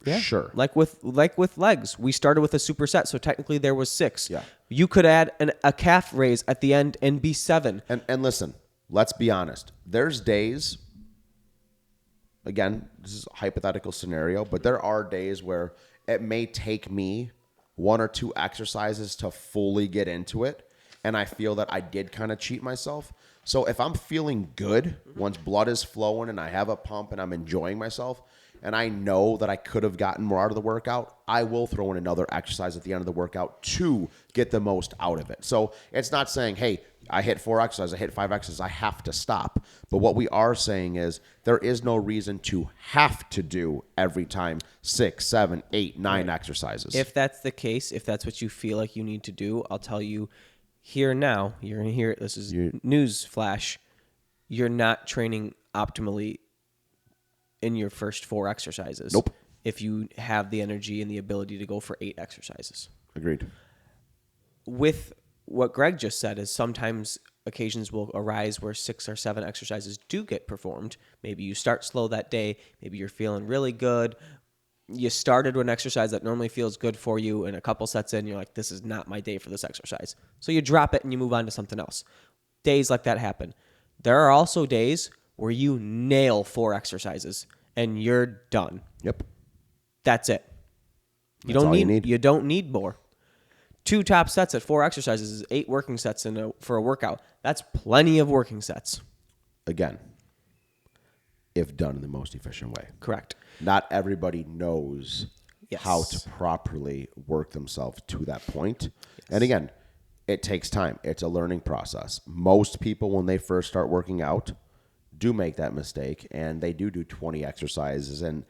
Yeah. Sure. Like with legs, we started with a superset, so technically there was 6. Yeah. You could add a calf raise at the end and be 7. And listen, let's be honest. There's days, again, this is a hypothetical scenario, but there are days where it may take me 1 or 2 exercises to fully get into it, and I feel that I did kind of cheat myself. So if I'm feeling good, once blood is flowing and I have a pump and I'm enjoying myself, and I know that I could have gotten more out of the workout, I will throw in another exercise at the end of the workout to get the most out of it. So it's not saying, hey, I hit 4 exercises, I hit 5 exercises, I have to stop. But what we are saying is there is no reason to have to do every time 6, 7, 8, 9 exercises. If that's the case, if that's what you feel like you need to do, I'll tell you here now, you're going to hear it. This is news flash. You're not training optimally in your first 4 exercises. Nope. If you have the energy and the ability to go for 8 exercises. Agreed. With what Greg just said is sometimes occasions will arise where 6 or 7 exercises do get performed. Maybe you start slow that day. Maybe you're feeling really good. You started with an exercise that normally feels good for you, and a couple sets in, you're like, this is not my day for this exercise. So you drop it and you move on to something else. Days like that happen. There are also days where you nail 4 exercises and you're done. Yep. That's it. You don't need more. 2 top sets at 4 exercises is 8 working sets for a workout. That's plenty of working sets. Again, if done in the most efficient way. Correct. Not everybody knows how to properly work themselves to that point. Yes. And again, it takes time. It's a learning process. Most people, when they first start working out, do make that mistake, and they do 20 exercises. And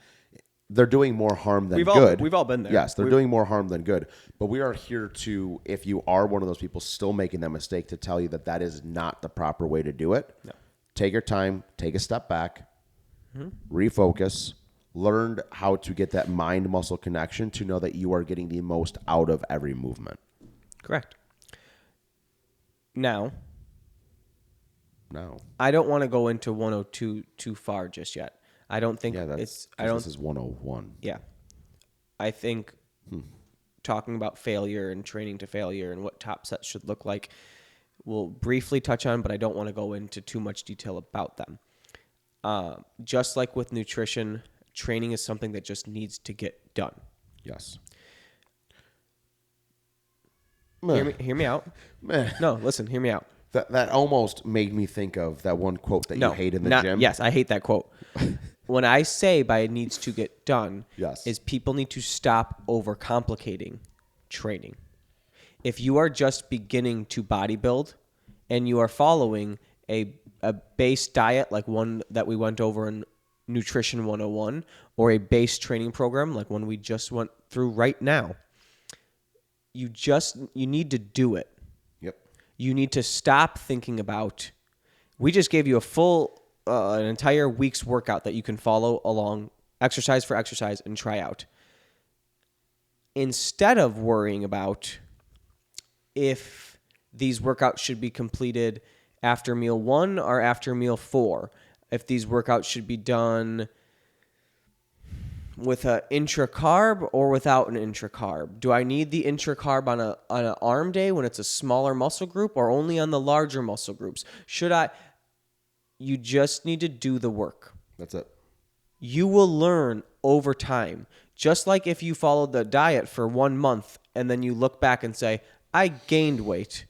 they're doing more harm than good. We've all been there. Yes, they're doing more harm than good. But we are here to, if you are one of those people still making that mistake, to tell you that that is not the proper way to do it. No. Take your time, take a step back, refocus, learn how to get that mind-muscle connection to know that you are getting the most out of every movement. Correct. Now, No. I don't want to go into 102 too far just yet. I don't think This is 101. Yeah. I think talking about failure and training to failure and what top sets should look like, we'll briefly touch on, but I don't want to go into too much detail about them. Just like with nutrition, training is something that just needs to get done. Yes. Hear me out. No, listen, hear me out. That almost made me think of that one quote that you hate in the gym. Yes, I hate that quote. When I say by it needs to get done, Yes. is people need to stop overcomplicating training. If you are just beginning to bodybuild and you are following a base diet like one that we went over in Nutrition 101 or a base training program like one we just went through right now, you need to do it. Yep. You need to stop thinking about, we just gave you a full, an entire week's workout that you can follow along exercise for exercise and try out. Instead of worrying about if these workouts should be completed after meal 1 or after meal 4, if these workouts should be done with an intra-carb or without an intra-carb. Do I need the intra-carb on an arm day when it's a smaller muscle group or only on the larger muscle groups? You just need to do the work. That's it. You will learn over time. Just like if you followed the diet for 1 month and then you look back and say, I gained weight.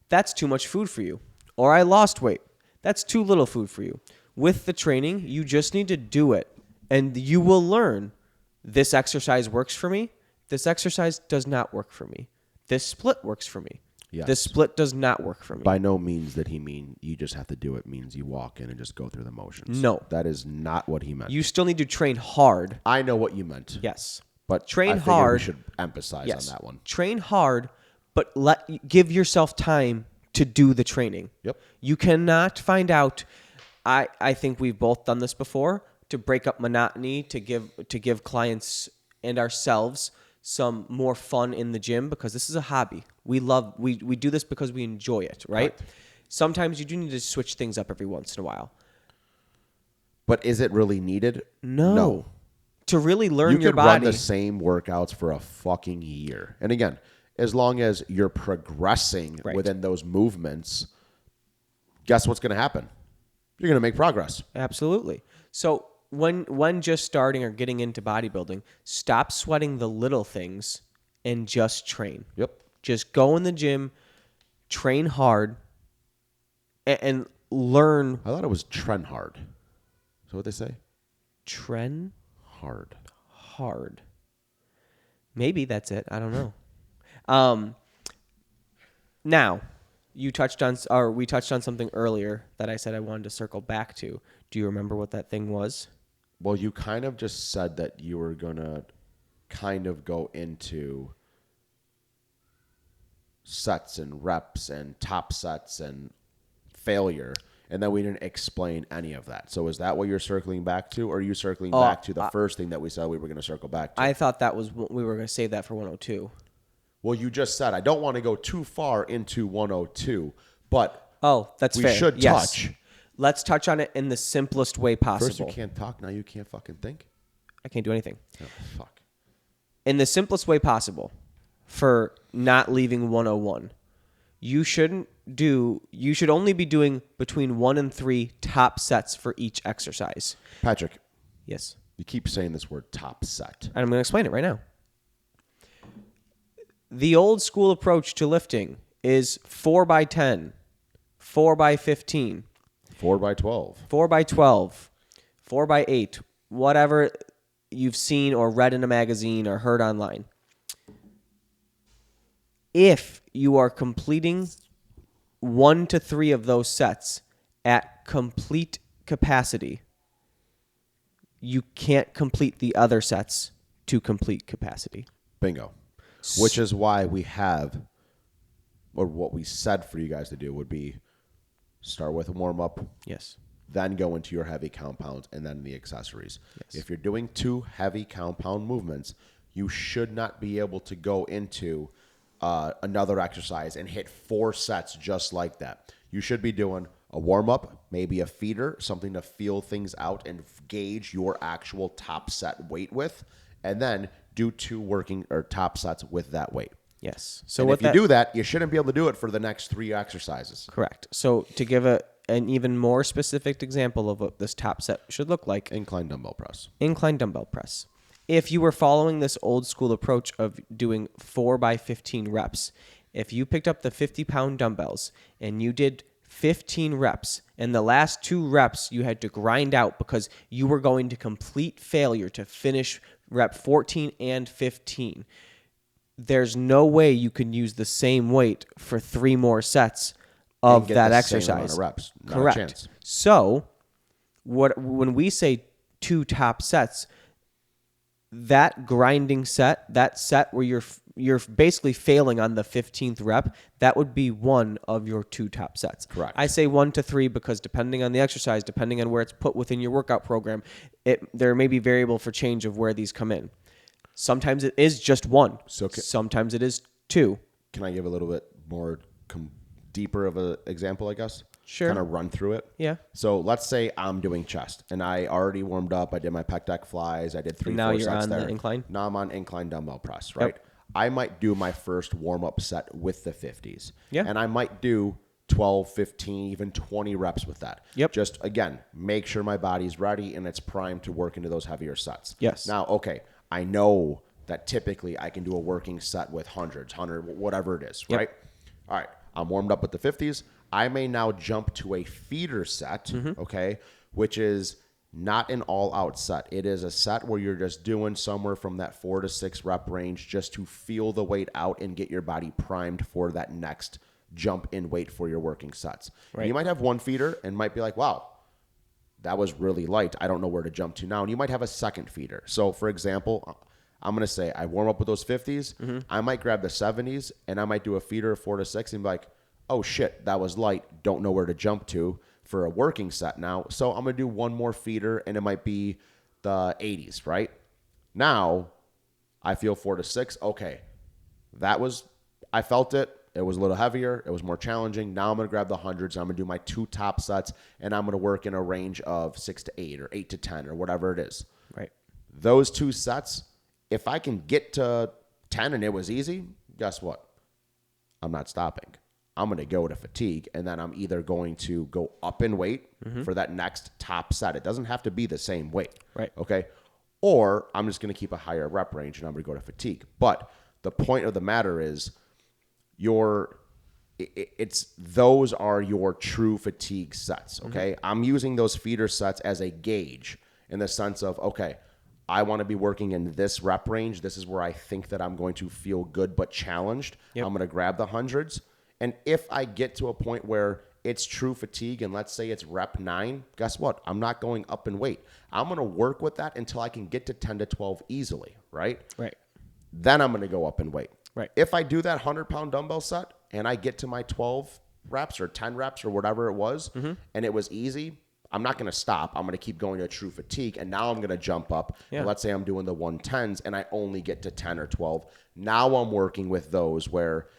That's too much food for you. Or I lost weight. That's too little food for you. With the training, you just need to do it. And you will learn, this exercise works for me. This exercise does not work for me. This split works for me. Yes. This split does not work for me. By no means did he mean you just have to do it means you walk in and just go through the motions. No. That is not what he meant. You still need to train hard. I know what you meant. Yes. But train I figured hard. we should emphasize on that one. Train hard, but give yourself time to do the training. Yep. You cannot find out. I think we've both done this before, to break up monotony, to give clients and ourselves some more fun in the gym, because this is a hobby. We do this because we enjoy it, right? Sometimes you do need to switch things up every once in a while. But is it really needed? No. To really learn your You body. can run the same workouts for a fucking year. And again, as long as you're progressing within those movements, guess what's going to happen? You're going to make progress. Absolutely. So when just starting or getting into bodybuilding, stop sweating the little things and just train. Yep. Just go in the gym, train hard, and learn. I thought it was trend hard. Is that what they say? Train Hard. hard. Maybe that's it. I don't know. Now, we touched on something earlier that I said I wanted to circle back to. Do you remember what that thing was? Well, you kind of just said that you were going to kind of go into sets and reps and top sets and failure, and then we didn't explain any of that. So is that what you're circling back to, or are you circling back to the first thing that we said we were going to circle back to? I thought that was we were going to save that for 102. Well, you just said, I don't want to go too far into 102, but that's we fair. should touch. Let's touch on it in the simplest way possible. First you can't talk, now you can't fucking think. I can't do anything. Oh, fuck. In the simplest way possible for not leaving 101. You should only be doing between 1 and 3 top sets for each exercise. Patrick. Yes. You keep saying this word top set. And I'm going to explain it right now. The old school approach to lifting is 4 by 10, 4 by 15, 4 by 12. 4 by 12, 4 by 8, whatever you've seen or read in a magazine or heard online. If you are completing 1 to 3 of those sets at complete capacity, you can't complete the other sets to complete capacity. Bingo. Which is why we have, or what we said for you guys to do would be start with a warm-up. Yes. Then go into your heavy compounds and then the accessories. Yes. If you're doing 2 heavy compound movements, you should not be able to go into another exercise and hit 4 sets just like that. You should be doing a warm-up, maybe a feeder, something to feel things out and gauge your actual top set weight with, and then do 2 working or top sets with that weight. Yes. So and if you do that, you shouldn't be able to do it for the next 3 exercises. Correct. So to give an even more specific example of what this top set should look like. Incline dumbbell press. Incline dumbbell press. If you were following this old school approach of doing 4 by 15 reps, if you picked up the 50-pound dumbbells and you did 15 reps, and the last 2 reps you had to grind out because you were going to complete failure to finish rep 14 and 15, there's no way you can use the same weight for 3 more sets of that exercise. Same amount of reps. Not Correct. A chance. So, when we say 2 top sets, that grinding set, that set where you're basically failing on the 15th rep, that would be one of your 2 top sets. Correct. I say 1 to 3 because depending on the exercise, depending on where it's put within your workout program, there may be variable for change of where these come in. Sometimes it is just 1. Sometimes it is 2. Can I give a little bit more deeper of an example, I guess? Sure. Kind of run through it. Yeah. So let's say I'm doing chest, and I already warmed up. I did my pec deck flies. I did 3-4 sets there. Now you're on the incline? Now I'm on incline dumbbell press, right? Yep. I might do my first warm-up set with the 50s. Yeah. And I might do 12, 15, even 20 reps with that. Yep. Just, again, make sure my body's ready and it's primed to work into those heavier sets. Yes. Now, okay, I know that typically I can do a working set with hundreds, 100, whatever it is, Yep. right? All right, I'm warmed up with the 50s. I may now jump to a feeder set, okay, which is not an all-out set. It is a set where you're just doing somewhere from that 4 to 6 rep range just to feel the weight out and get your body primed for that next jump in weight for your working sets. Right. And you might have one feeder and might be like, wow, that was really light. I don't know where to jump to now. And you might have a second feeder. So, for example, I'm going to say I warm up with those 50s. I might grab the 70s, and I might do a feeder of 4 to 6 and be like, oh, shit, that was light. Don't know where to jump to for a working set now. So I'm going to do one more feeder, and it might be the 80s, right? Now, I feel 4 to 6. Okay, I felt it. It was a little heavier. It was more challenging. Now I'm going to grab the hundreds. I'm going to do my 2 top sets, and I'm going to work in a range of 6 to 8 or 8 to 10 or whatever it is. Right. Those 2 sets, if I can get to 10 and it was easy, guess what? I'm not stopping. I'm going to go to fatigue, and then I'm either going to go up in weight for that next top set. It doesn't have to be the same weight. Right. Okay? Or I'm just going to keep a higher rep range, and I'm going to go to fatigue. But the point of the matter is those are your true fatigue sets, okay? I'm using those feeder sets as a gauge in the sense of, okay, I want to be working in this rep range. This is where I think that I'm going to feel good but challenged. Yep. I'm going to grab the hundreds. And if I get to a point where it's true fatigue, and let's say it's rep 9, guess what? I'm not going up in weight. I'm going to work with that until I can get to 10 to 12 easily, right? Right. Then I'm going to go up in weight. Right. If I do that 100-pound dumbbell set and I get to my 12 reps or 10 reps or whatever it was, and it was easy, I'm not going to stop. I'm going to keep going to true fatigue, and now I'm going to jump up. Yeah. And let's say I'm doing the 110s, and I only get to 10 or 12. Now I'm working with those where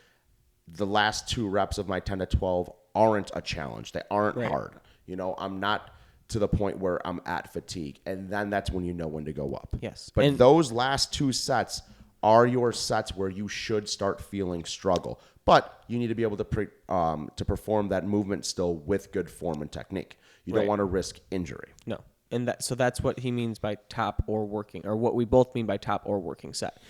the last 2 reps of my 10 to 12 aren't a challenge. They aren't hard. You know, I'm not to the point where I'm at fatigue, and then that's when you know when to go up. Yes. But those last 2 sets are your sets where you should start feeling struggle. But you need to be able to perform that movement still with good form and technique. You don't want to risk injury. No. And so that's what he means by top or working, or what we both mean by top or working set.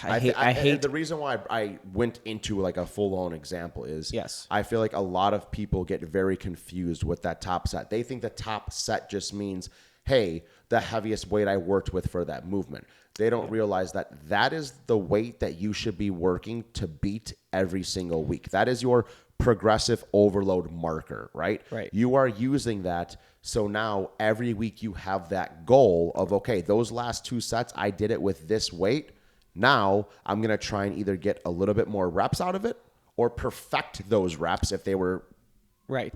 I hate the reason why I went into like a full-on example is I feel like a lot of people get very confused with that top set. They think the top set just means, hey, the heaviest weight I worked with for that movement. They don't realize that is the weight that you should be working to beat every single week. That is your progressive overload marker, right? Right. You are using that. So now every week you have that goal of, okay, those last 2 sets, I did it with this weight. Now I'm going to try and either get a little bit more reps out of it or perfect those reps if they were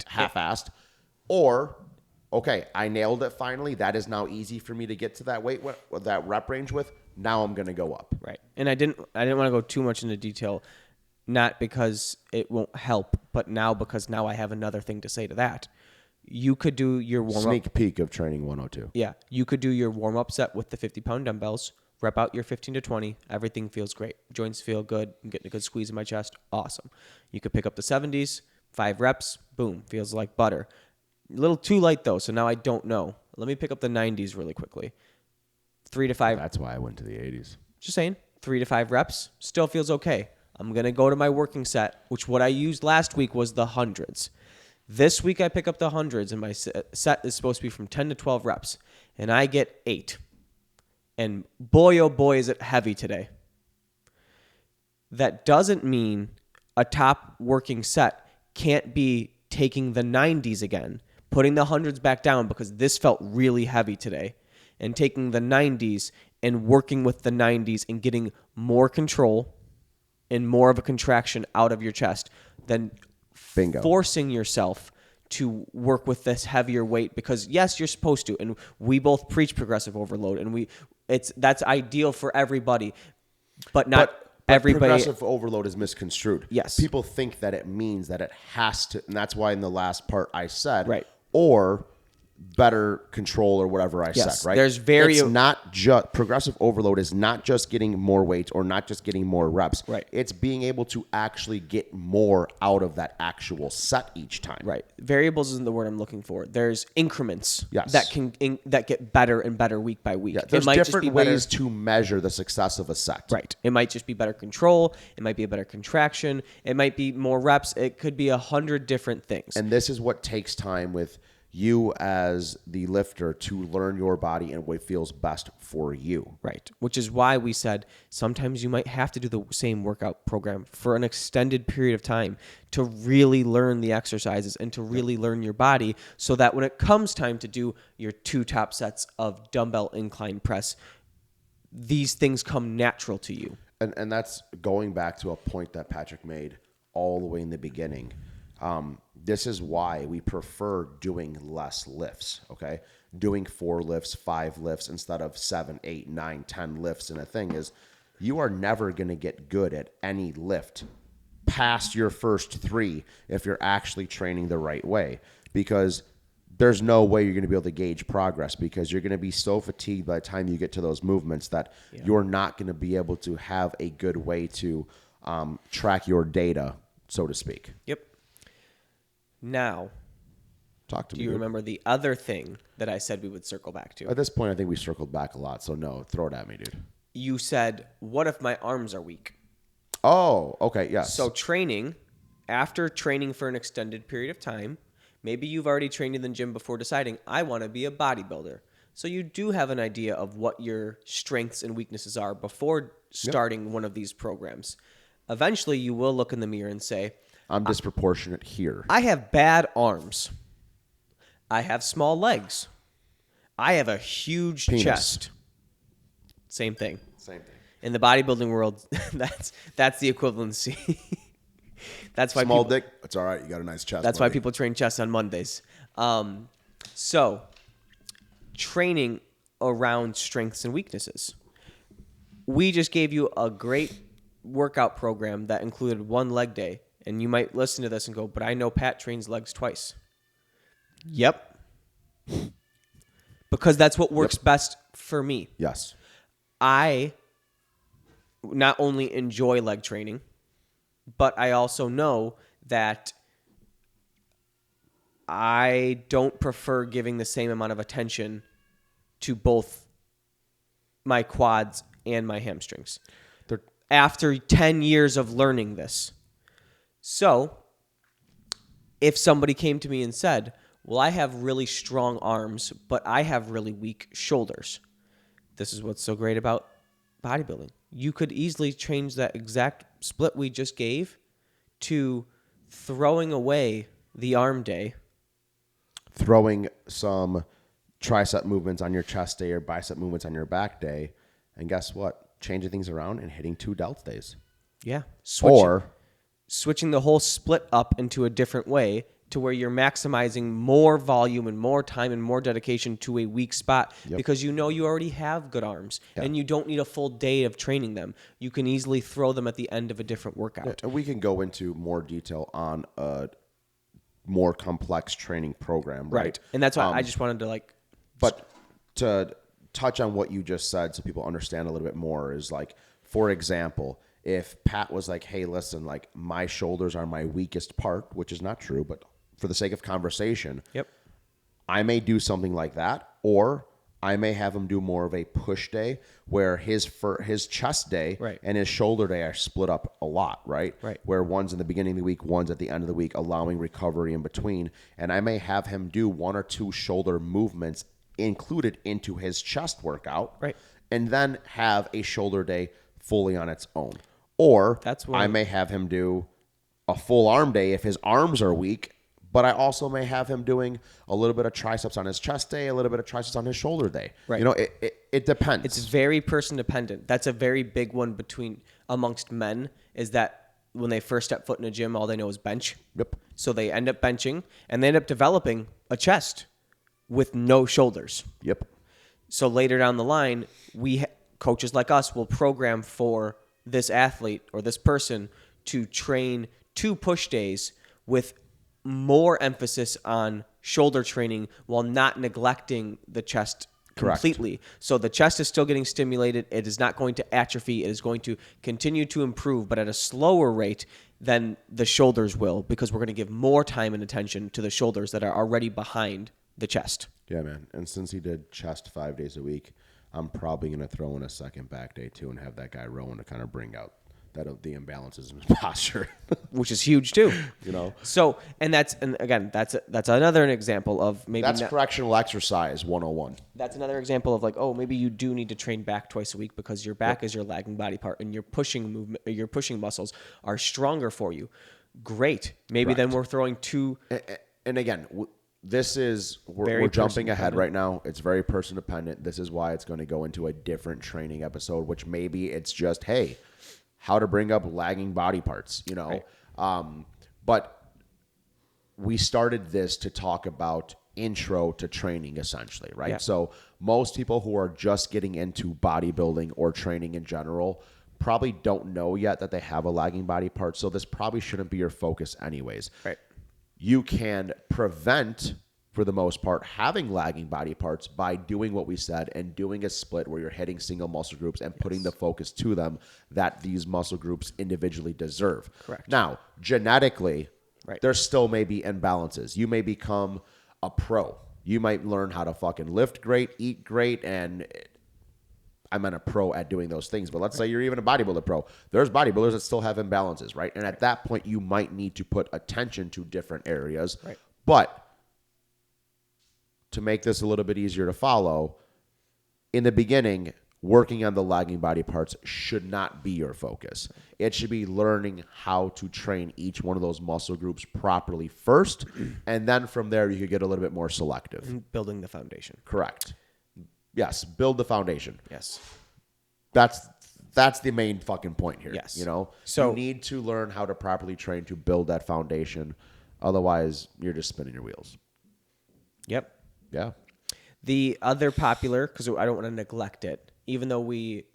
half-assed, or, okay, I nailed it finally. That is now easy for me to get to that weight, that rep range with. Now I'm going to go up. Right. And I didn't want to go too much into detail, not because it won't help, but because now I have another thing to say to that. You could do your warm-up. Sneak peek of training 102. Yeah. You could do your warm-up set with the 50-pound dumbbells, rep out your 15 to 20. Everything feels great. Joints feel good. I'm getting a good squeeze in my chest. Awesome. You could pick up the 70s, 5 reps. Boom. Feels like butter. A little too light, though, so now I don't know. Let me pick up the 90s really quickly. 3 to 5. That's why I went to the 80s. Just saying. 3 to 5 reps. Still feels okay. I'm going to go to my working set, which what I used last week was the hundreds. This week I pick up the hundreds, and my set is supposed to be from 10 to 12 reps, and I get 8. And boy, oh boy, is it heavy today. That doesn't mean a top working set can't be taking the 90s again, putting the hundreds back down because this felt really heavy today, and taking the 90s and working with the 90s and getting more control and more of a contraction out of your chest than Bingo. forcing yourself to work with this heavier weight, because yes, you're supposed to, and we both preach progressive overload, and that's ideal for everybody, but not everybody. Progressive overload is misconstrued. Yes. People think that it means that it has to, and that's why in the last part I said, Right. or better control or whatever I said, right? It's not just, progressive overload is not just getting more weight or not just getting more reps. Right. It's being able to actually get more out of that actual set each time. Right. Variables isn't the word I'm looking for. There's increments Yes. that get better and better week by week. Yeah, there's it might different just be ways to measure the success of a set. Right. It might just be better control. It might be a better contraction. It might be more reps. It could be 100 different things. And this is what takes time with you as the lifter to learn your body and what feels best for you. Right. Which is why we said sometimes you might have to do the same workout program for an extended period of time to really learn the exercises and to really learn your body, so that when it comes time to do your 2 top sets of dumbbell incline press, these things come natural to you. And that's going back to a point that Patrick made all the way in the beginning. This is why we prefer doing less lifts, okay? Doing 4 lifts, 5 lifts instead of 7, 8, 9, 10 lifts. And the thing is, you are never going to get good at any lift past your first 3 if you're actually training the right way, because there's no way you're going to be able to gauge progress, because you're going to be so fatigued by the time you get to those movements that you're not going to be able to have a good way to track your data, so to speak. Yep. Now, Talk to me. do you dude. remember the other thing that I said we would circle back to? At this point, I think we circled back a lot, so no, throw it at me, dude. You said, what if my arms are weak? Oh, okay, yes. So after training for an extended period of time, maybe you've already trained in the gym before deciding, I want to be a bodybuilder. So you do have an idea of what your strengths and weaknesses are before starting one of these programs. Eventually, you will look in the mirror and say, I'm disproportionate here. I have bad arms. I have small legs. I have a huge Penis. chest. Same thing. Same thing. In the bodybuilding world, that's the equivalency. That's why Small dick, it's all right. You got a nice chest. That's buddy. why people train chest on Mondays. So, training around strengths and weaknesses. We just gave you a great workout program that included 1 leg day. And you might listen to this and go, but I know Pat trains legs twice. Yep. Because that's what works best for me. Yes. I not only enjoy leg training, but I also know that I don't prefer giving the same amount of attention to both my quads and my hamstrings. After 10 years of learning this. So, if somebody came to me and said, well, I have really strong arms, but I have really weak shoulders. This is what's so great about bodybuilding. You could easily change that exact split we just gave to throwing away the arm day. Throwing some tricep movements on your chest day or bicep movements on your back day. And guess what? Changing things around and hitting 2 delts days. Yeah. Switching the whole split up into a different way to where you're maximizing more volume and more time and more dedication to a weak spot because you already have good arms and you don't need a full day of training them. You can easily throw them at the end of a different workout. We can go into more detail on a more complex training program, right? And that's why I just wanted to But to touch on what you just said so people understand a little bit more is like, for example, if Pat was like, hey, listen, like my shoulders are my weakest part, which is not true, but for the sake of conversation, I may do something like that, or I may have him do more of a push day where his chest day and his shoulder day are split up a lot, right? Where one's in the beginning of the week, one's at the end of the week, allowing recovery in between. And I may have him do 1 or 2 shoulder movements included into his chest workout, and then have a shoulder day fully on its own. Or I may have him do a full arm day if his arms are weak, but I also may have him doing a little bit of triceps on his chest day, a little bit of triceps on his shoulder day. It depends. It's very person dependent. That's a very big one amongst men is that when they first step foot in a gym, all they know is bench. So they end up benching and they end up developing a chest with no shoulders. So later down the line, coaches like us will program for this athlete or this person to train 2 push days with more emphasis on shoulder training while not neglecting the chest completely. So the chest is still getting stimulated. It is not going to atrophy. It is going to continue to improve, but at a slower rate than the shoulders will, because we're going to give more time and attention to the shoulders that are already behind the chest. Yeah, man. And since he did chest 5 days a week, I'm probably going to throw in a second back day too and have that guy rowing to kind of bring out the imbalances in his posture, which is huge too. So, and again, that's another example of maybe that's correctional exercise 101. That's another example of like, oh, maybe you do need to train back twice a week because your back is your lagging body part and your pushing movement, your pushing muscles are stronger for you. Great. Maybe then we're throwing 2. And again, we're jumping ahead right now. It's very person dependent. This is why it's going to go into a different training episode, which maybe it's just, hey, how to bring up lagging body parts, but we started this to talk about intro to training essentially, right? So most people who are just getting into bodybuilding or training in general probably don't know yet that they have a lagging body part. So this probably shouldn't be your focus anyways. You can prevent, for the most part, having lagging body parts by doing what we said and doing a split where you're hitting single muscle groups and putting the focus to them that these muscle groups individually deserve. Now, genetically, there still may be imbalances. You may become a pro. You might learn how to fucking lift great, eat great, and I'm a pro at doing those things. But let's say you're even a bodybuilder pro. There's bodybuilders that still have imbalances, right? And at that point, you might need to put attention to different areas. But to make this a little bit easier to follow, in the beginning, working on the lagging body parts should not be your focus. It should be learning how to train each one of those muscle groups properly first, and then from there, you could get a little bit more selective. And building the foundation. Correct. Yes, build the foundation. Yes. That's the main fucking point here. Yes. So you need to learn how to properly train to build that foundation. Otherwise, you're just spinning your wheels. Yep. Yeah. The other popular, because I don't want to neglect it, even though we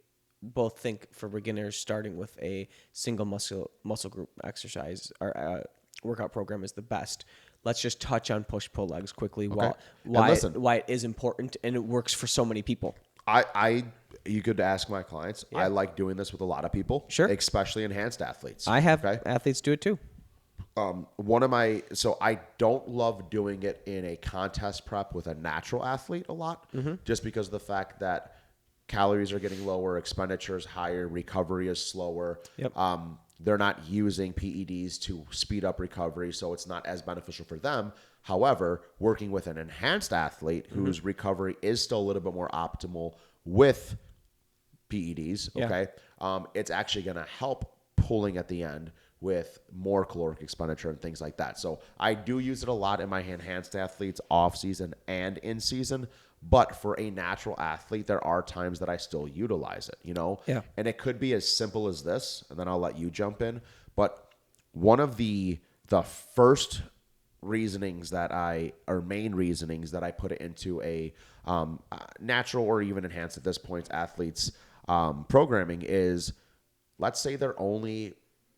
both think for beginners starting with a single muscle group exercise or workout program is the best. Let's just touch on push-pull legs quickly. Okay. Why it is important and it works for so many people. You could ask my clients. I like doing this with a lot of people, especially enhanced athletes. I have athletes do it too. So I don't love doing it in a contest prep with a natural athlete a lot, just because of the fact that calories are getting lower, expenditures higher, recovery is slower. They're not using PEDs to speed up recovery, so it's not as beneficial for them. However, working with an enhanced athlete whose recovery is still a little bit more optimal with PEDs, it's actually going to help pulling at the end with more caloric expenditure and things like that. So I do use it a lot in my enhanced athletes off season and in season. But for a natural athlete, there are times that I still utilize it, Yeah. And it could be as simple as this, and then I'll let you jump in. But one of the first reasonings main reasonings that I put it into a natural or even enhanced at this point athletes programming is, let's say they're only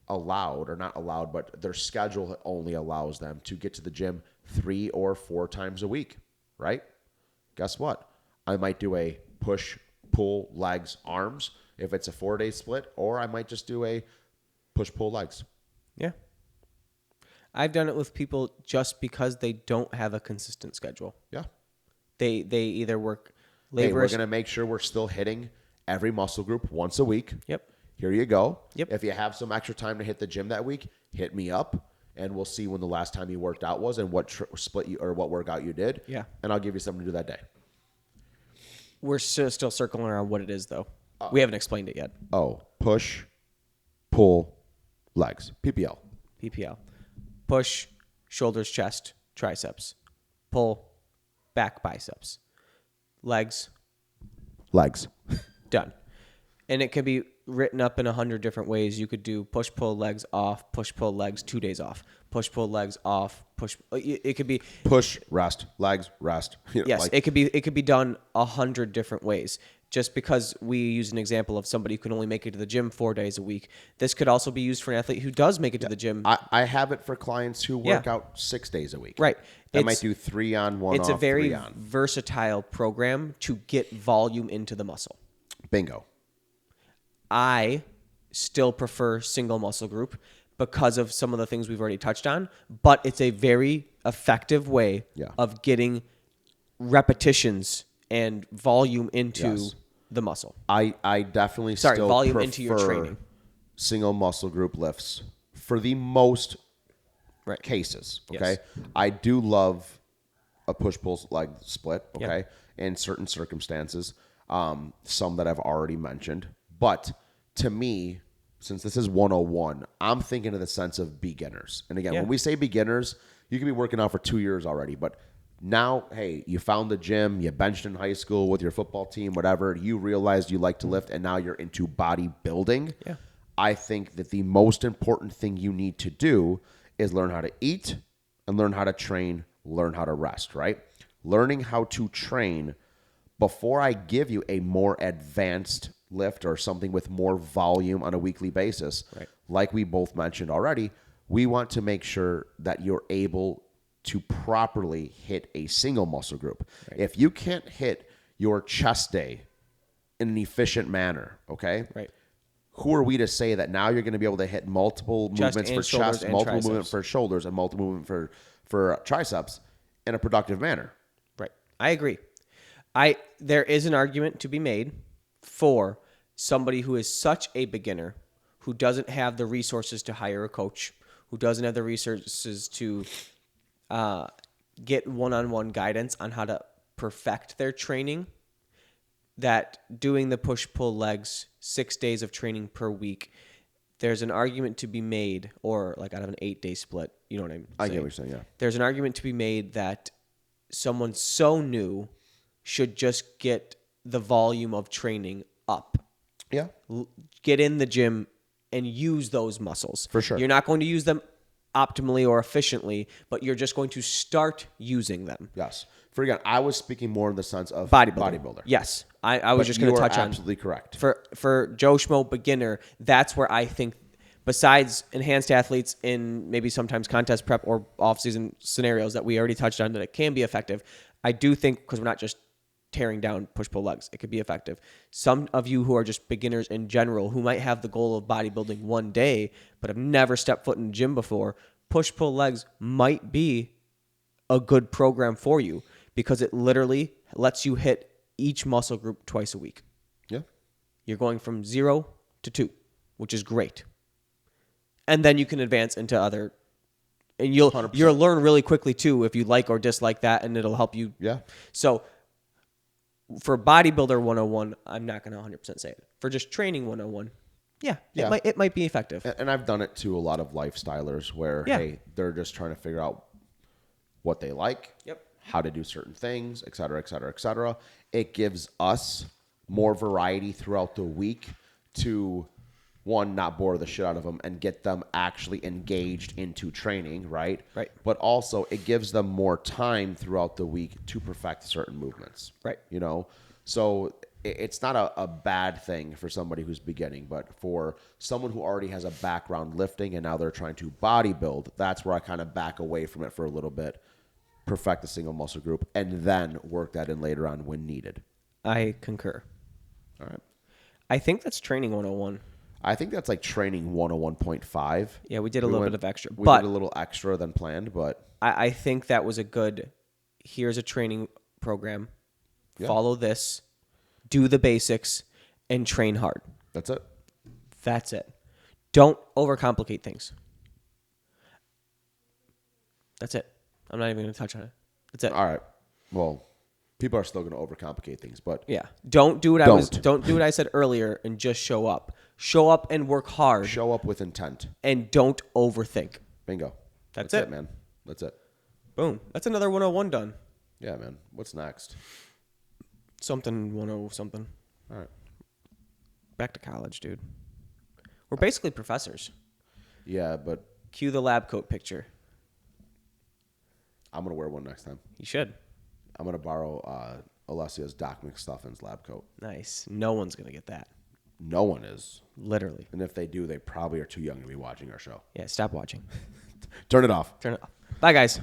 allowed, or not allowed, but their schedule only allows them to get to the gym 3 or 4 times a week, right? Guess what? I might do a push, pull, legs, arms if it's a 4-day split, or I might just do a push, pull, legs. Yeah. I've done it with people just because they don't have a consistent schedule. Yeah. They either work Hey, we're labor. going to make sure we're still hitting every muscle group once a week. Yep. Here you go. Yep. If you have some extra time to hit the gym that week, hit me up, and we'll see when the last time you worked out was and what split you or what workout you did. Yeah. And I'll give you something to do that day. We're still circling around what it is, though. We haven't explained it yet. Oh, push, pull, legs. PPL. PPL. Push, shoulders, chest, triceps. Pull, back, biceps. Legs, Legs. done. And it can be written up in 100 different ways. You could do push, pull, legs off, push, pull, legs, 2 days off. Push, pull, legs off, push. It could be Push, rest, legs, rest. yes. It could be done 100 different ways. Just because we use an example of somebody who can only make it to the gym 4 days a week, this could also be used for an athlete who does make it to the gym. I have it for clients who work out 6 days a week. Right. They might do 3 on, 1 It's off, a very 3 on. versatile program to get volume into the muscle. Bingo. I still prefer single muscle group because of some of the things we've already touched on, but it's a very effective way of getting repetitions and volume into the muscle. I definitely still volume prefer into your training. Single muscle group lifts for the most Right. cases. Yes. Okay. I do love a push pull leg split. Yeah. Okay. In certain circumstances, some that I've already mentioned. But to me, since this is 101, I'm thinking in the sense of beginners. And again, when we say beginners, you can be working out for 2 years already. But now, hey, you found the gym, you benched in high school with your football team, whatever. You realized you like to lift, and now you're into bodybuilding. Yeah. I think that the most important thing you need to do is learn how to eat and learn how to train, learn how to rest, right? Learning how to train before I give you a more advanced lift or something with more volume on a weekly basis. Right. Like we both mentioned already, we want to make sure that you're able to properly hit a single muscle group. Right. If you can't hit your chest day in an efficient manner, okay? Right. Who are we to say that now you're going to be able to hit multiple movements for chest, multiple movement for shoulders, and multiple movement for triceps in a productive manner? Right. I agree. There is an argument to be made for somebody who is such a beginner, who doesn't have the resources to hire a coach, who doesn't have the resources to get one-on-one guidance on how to perfect their training, that doing the push-pull legs 6 days of training per week, there's an argument to be made, or like out of an 8-day split, you know what I'm saying? I get what you're saying, yeah. There's an argument to be made that someone so new should just get the volume of training up. Yeah. Get in the gym and use those muscles. For sure. You're not going to use them optimally or efficiently, but you're just going to start using them. Yes. For again, I was speaking more in the sense of Bodybuilder. Yes. I was just going to touch on. Absolutely correct. For Joe Schmo beginner, that's where I think, besides enhanced athletes in maybe sometimes contest prep or off-season scenarios that we already touched on, that it can be effective. I do think, because we're not just tearing down push-pull legs, it could be effective. Some of you who are just beginners in general, who might have the goal of bodybuilding one day, but have never stepped foot in the gym before, push-pull legs might be a good program for you, because it literally lets you hit each muscle group twice a week. Yeah. You're going from 0 to 2, which is great. And then you can advance into other, and you'll learn really quickly too if you like or dislike that, and it'll help you. Yeah. So for Bodybuilder 101, I'm not going to 100% say it. For just Training 101, Yeah, Yeah. it might be effective. And I've done it to a lot of lifestylers where, hey, they're just trying to figure out what they like, how to do certain things, et cetera, et cetera, et cetera. It gives us more variety throughout the week to, one, not bore the shit out of them and get them actually engaged into training, right? Right. But also it gives them more time throughout the week to perfect certain movements. Right. You know? So it's not a bad thing for somebody who's beginning, but for someone who already has a background lifting and now they're trying to bodybuild, that's where I kind of back away from it for a little bit, perfect the single muscle group, and then work that in later on when needed. I concur. All right. I think that's training 101. I think that's like training 101.5. Yeah, we did a little bit of extra. We but did a little extra than planned, but I think that was a good, here's a training program. Yeah. Follow this, do the basics, and train hard. that's it. That's it. Don't overcomplicate things. That's it. I'm not even going to touch on it. That's it. All right. Well, people are still going to overcomplicate things, but Yeah. Don't do what don't do what I said earlier and just show up. Show up and work hard show up with intent. and don't overthink. Bingo. That's it, it. man. That's it. Boom. That's another 101 done. Yeah, man. What's next? Something 10 something. All right. Back to college, dude. We're basically professors. Yeah, but Cue the lab coat picture. I'm going to wear one next time. You should. I'm going to borrow Alessia's Doc McStuffins lab coat. Nice. No one's going to get that. No one is. Literally. And if they do, they probably are too young to be watching our show. Yeah, stop watching. Turn it off. Turn it off. Bye, guys.